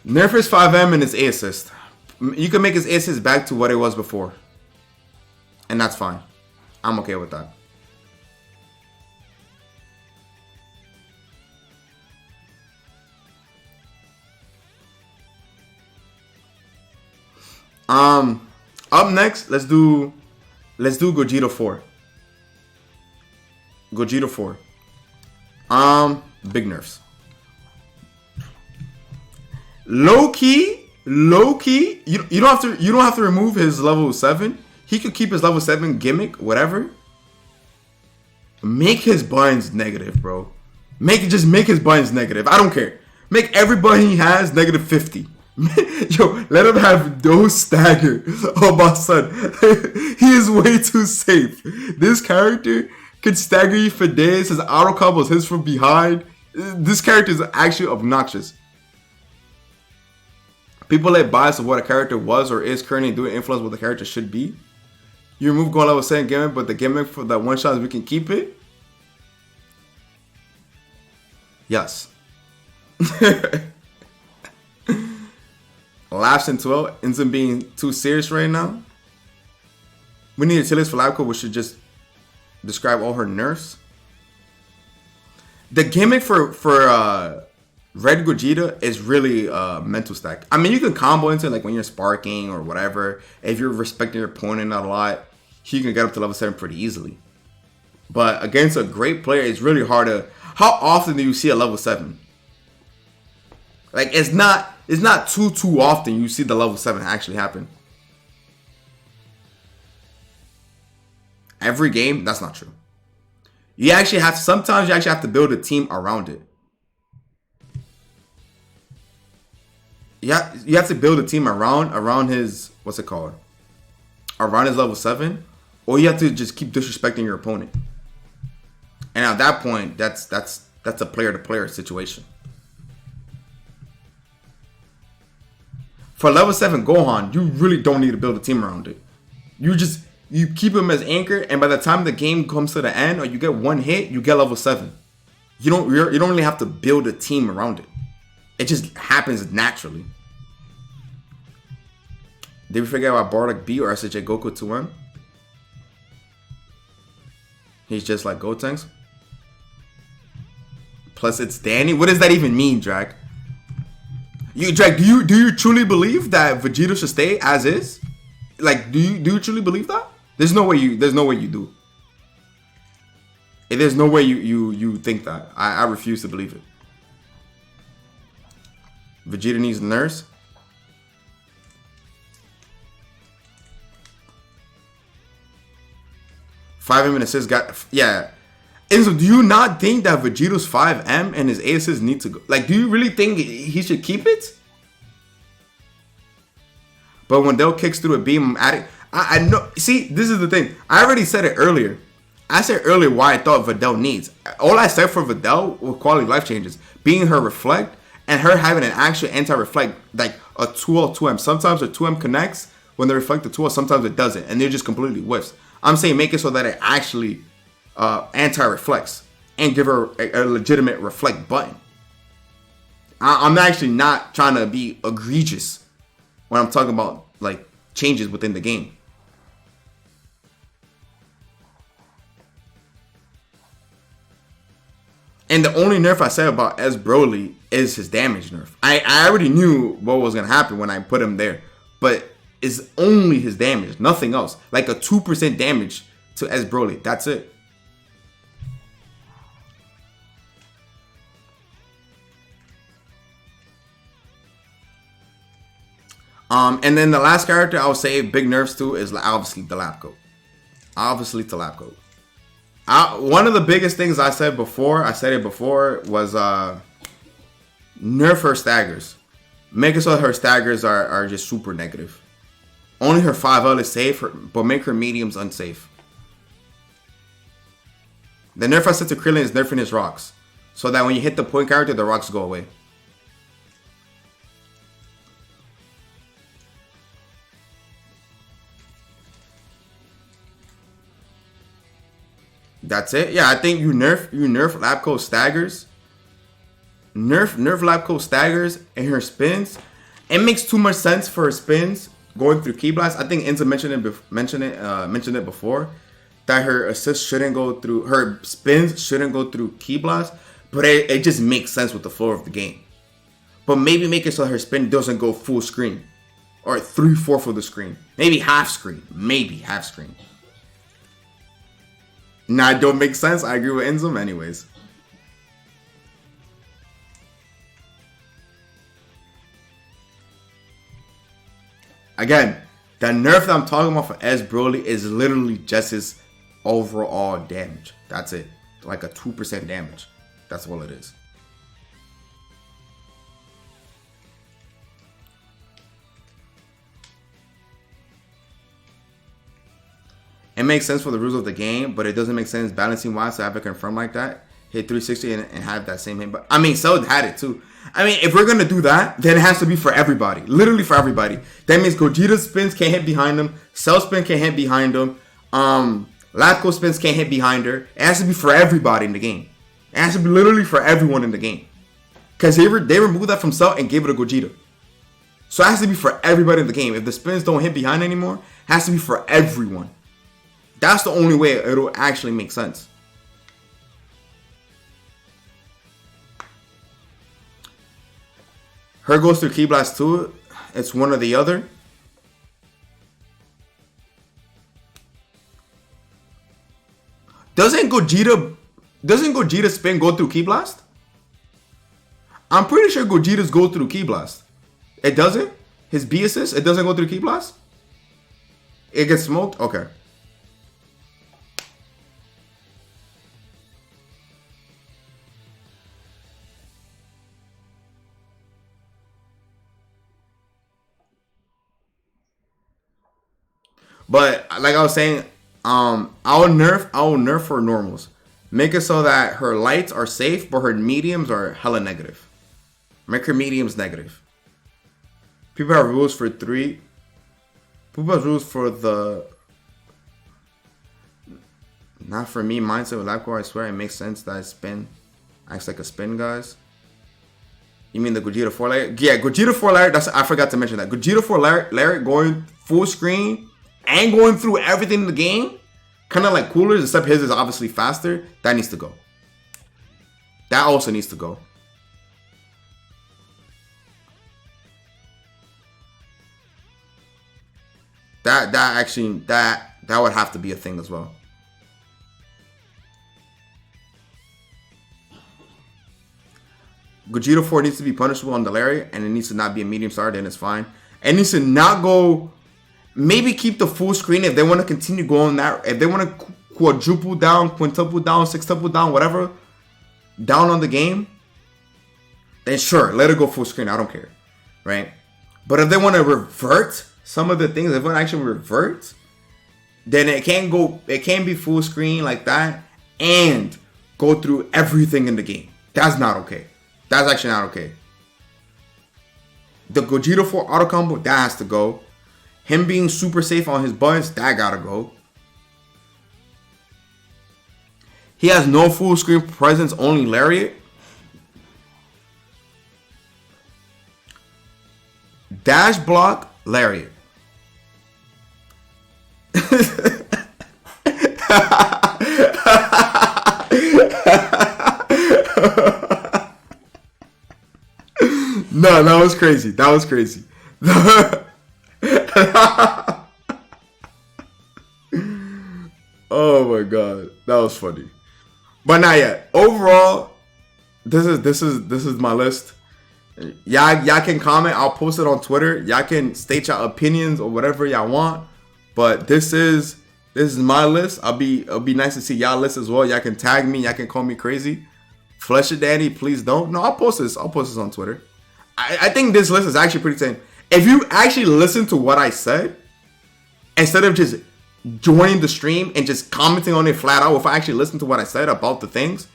Nerf is 5M and his A assist. You can make his A assist back to what it was before. And that's fine. I'm okay with that. Up next, let's do Gogeta 4. Gogeta 4. Big nerfs. Low key, you don't have to remove his level 7. He could keep his level 7 gimmick, whatever. Make his buttons negative, bro. Just make his buttons negative. I don't care. Make everybody he has negative 50. Yo, let him have no stagger. Oh my son. He is way too safe. This character could stagger you for days. His auto combos hits from behind. This character is actually obnoxious. People let bias of what a character was or is currently doing influence what the character should be. You remove goal level 7 gimmick, but the gimmick for that one shot, we can keep it. Yes. Laughs in 12. Inzem being too serious right now. We need a tier list for Lab Code, which should just describe all her nerfs. The gimmick for Red Gogeta is really mental stack. I mean, you can combo into it, like when you're sparking or whatever. If you're respecting your opponent a lot, you can get up to level 7 pretty easily. But against a great player, it's really hard to... How often do you see a level 7? Like, it's not too often you see the level 7 actually happen. Every game, that's not true. Sometimes you actually have to build a team around it. You have to build a team around his, what's it called? Around his level 7. or you have to just keep disrespecting your opponent. And at that point, that's a player-to-player situation. For level 7 Gohan, you really don't need to build a team around it. You keep him as anchor, and by the time the game comes to the end, or you get one hit, you get level 7. You don't really have to build a team around it. It just happens naturally. Did we forget about Bardock B or SHA Goku 2M? He's just like Gotenks. Plus it's Danny. What does that even mean, Drag? Drag, do you truly believe that Vegeta should stay as is? Like, do you truly believe that? There's no way you do. There's no way you think that. I refuse to believe it. Vegeta needs Nerfs. Five M and assist yeah. And so, do you not think that Vegeta's 5M and his A assist need to go? Like, do you really think he should keep it? But when Del kicks through a beam, I'm adding. I know. See, this is the thing. I already said it earlier. I said earlier why I thought Videl needs. All I said for Videl was quality life changes. Being her reflect and her having an actual anti-reflect, like a 2L, 2M. Sometimes her 2M connects when they reflect the 2L, sometimes it doesn't. And they're just completely whiffs. I'm saying make it so that it actually anti-reflects and give her a legitimate reflect button. I'm actually not trying to be egregious when I'm talking about like changes within the game. And the only nerf I said about S Broly is his damage nerf. I already knew what was going to happen when I put him there. But it's only his damage, nothing else. Like a 2% damage to S Broly. That's it. And then the last character I would say big nerfs to is obviously the lab coat. Obviously the lab coat. One of the biggest things I said it before, was nerf her staggers. Make it so her staggers are just super negative. Only her 5L is safe, but make her mediums unsafe. The nerf I said to Krillin is nerfing his rocks. So that when you hit the point character, the rocks go away. That's it. Yeah, I think you nerf Labco staggers. Nerf Labco staggers and her spins. It makes too much sense for her spins going through Ki Blast. I think Enzo mentioned it before that her assists shouldn't go through, her spins shouldn't go through Ki Blast, but it just makes sense with the flow of the game. But maybe make it so her spin doesn't go full screen or 3/4 of the screen, maybe half screen, Nah, it don't make sense. I agree with Enzo anyways. Again, the nerf that I'm talking about for S Broly is literally just his overall damage. That's it. Like a 2% damage. That's all it is. It makes sense for the rules of the game, but it doesn't make sense balancing wise to have it confirmed like that. Hit 360 and have that same hit. But I mean, Cell had it too. I mean, if we're gonna do that, then it has to be for everybody. Literally for everybody. That means Gogeta's spins can't hit behind him. Cell spin can't hit behind him. Latko spins can't hit behind her. It has to be for everybody in the game. It has to be literally for everyone in the game. Because they removed that from Cell and gave it to Gogeta. So it has to be for everybody in the game. If the spins don't hit behind anymore, it has to be for everyone. That's the only way it'll actually make sense. Her goes through Ki Blast too. It's one or the other. Doesn't Gogeta's spin go through Ki Blast? I'm pretty sure Gogeta's go through Ki Blast. It doesn't? His B assist, it doesn't go through Ki Blast? It gets smoked? Okay. But like I was saying, I will nerf her normals. Make it so that her lights are safe, but her mediums are hella negative. Make her mediums negative. People have rules for 3. People have rules for the... Not for me, mindset with Lapcore. I swear it makes sense that I spin. Acts like a spin, guys. You mean the Gogeta 4 layer? Yeah, Gogeta 4 layer. I forgot to mention that. Gogeta 4 layer going full screen and going through everything in the game. Kind of like Coolers, except his is obviously faster. That needs to go. That also needs to go. That would have to be a thing as well. Gogeta 4 needs to be punishable on the Lariat, and it needs to not be a medium star, then it's fine. It needs to not go... Maybe keep the full screen if they want to continue going that... If they want to quadruple down, quintuple down, sextuple down, whatever, down on the game, then sure, let it go full screen. I don't care, right? But if they want to revert some of the things, if they want to actually revert, then it can't go... It can't be full screen like that and go through everything in the game. That's not okay. That's actually not okay. The Gogeta 4 auto combo, that has to go. Him being super safe on his buttons, that gotta go. He has no full screen presence, only Lariat. Dash block, Lariat. No, that was crazy. That was crazy. Oh my god, that was funny. But not yet. Overall, this is my list. Y'all can comment. I'll post it on Twitter. Y'all can state your opinions or whatever y'all want. But this is my list. It'll be nice to see y'all list as well. Y'all can tag me. Y'all can call me crazy. Flesh it, Daddy. Please don't. No, I'll post this. I'll post this on Twitter. I think this list is actually pretty tame. If you actually listen to what I said, instead of just joining the stream and just commenting on it flat out, if I actually listen to what I said about the things,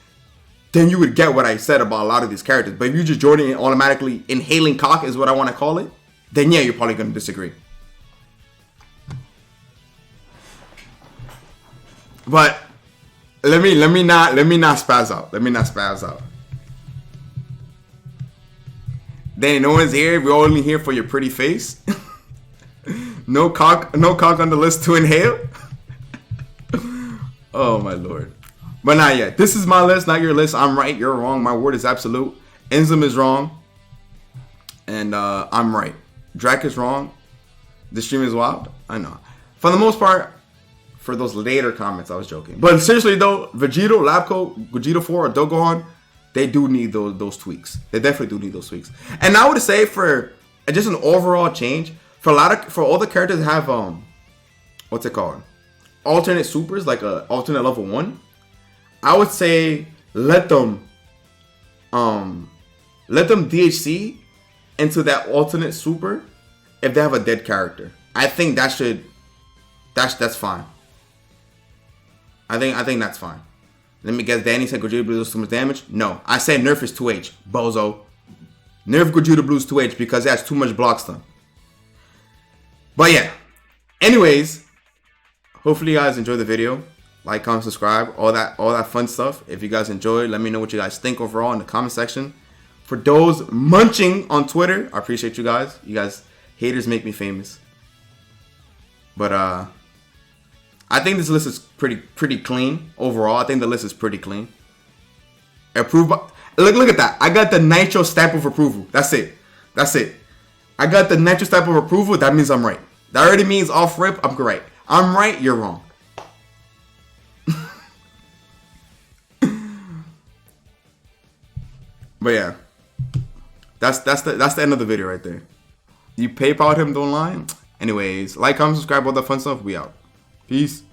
then you would get what I said about a lot of these characters. But if you just joining and automatically inhaling cock is what I want to call it, then yeah, you're probably going to disagree. But let me not spaz out. Let me not spaz out. Danny, no one's here. We're only here for your pretty face. No cock on the list to inhale. Oh my lord. But not yet. This is my list, not your list. I'm right, you're wrong. My word is absolute. Inzem is wrong. And I'm right. Drac is wrong. The stream is wild. I know. For the most part, for those later comments, I was joking. But seriously though, Vegito, Labco, Gogeta 4, or Dragongod, they do need those tweaks. They definitely do need those tweaks. And I would say for just an overall change, for all the characters that have what's it called? Alternate supers, like a alternate level 1. I would say let them DHC into that alternate super if they have a dead character. I think that's fine. I think that's fine. Let me guess, Danny said Gogeta Blue does too much damage? No. I said Nerf is 2H. Bozo. Nerf Gogeta Blue is 2H because it has too much block stun. But yeah. Anyways, hopefully you guys enjoyed the video. Like, comment, subscribe, all that fun stuff. If you guys enjoyed, let me know what you guys think overall in the comment section. For those munching on Twitter, I appreciate you guys. You guys, haters make me famous. But I think this list is pretty clean overall. I think the list is pretty clean. Approved by, look at that. I got the Nitro stamp of approval. That's it. I got the Nitro stamp of approval. That means I'm right. That already means off rip, I'm correct. I'm right, you're wrong. But yeah, that's the end of the video right there. You PayPal him, don't lie. Anyways, like, comment, subscribe, all that fun stuff. We out. Peace.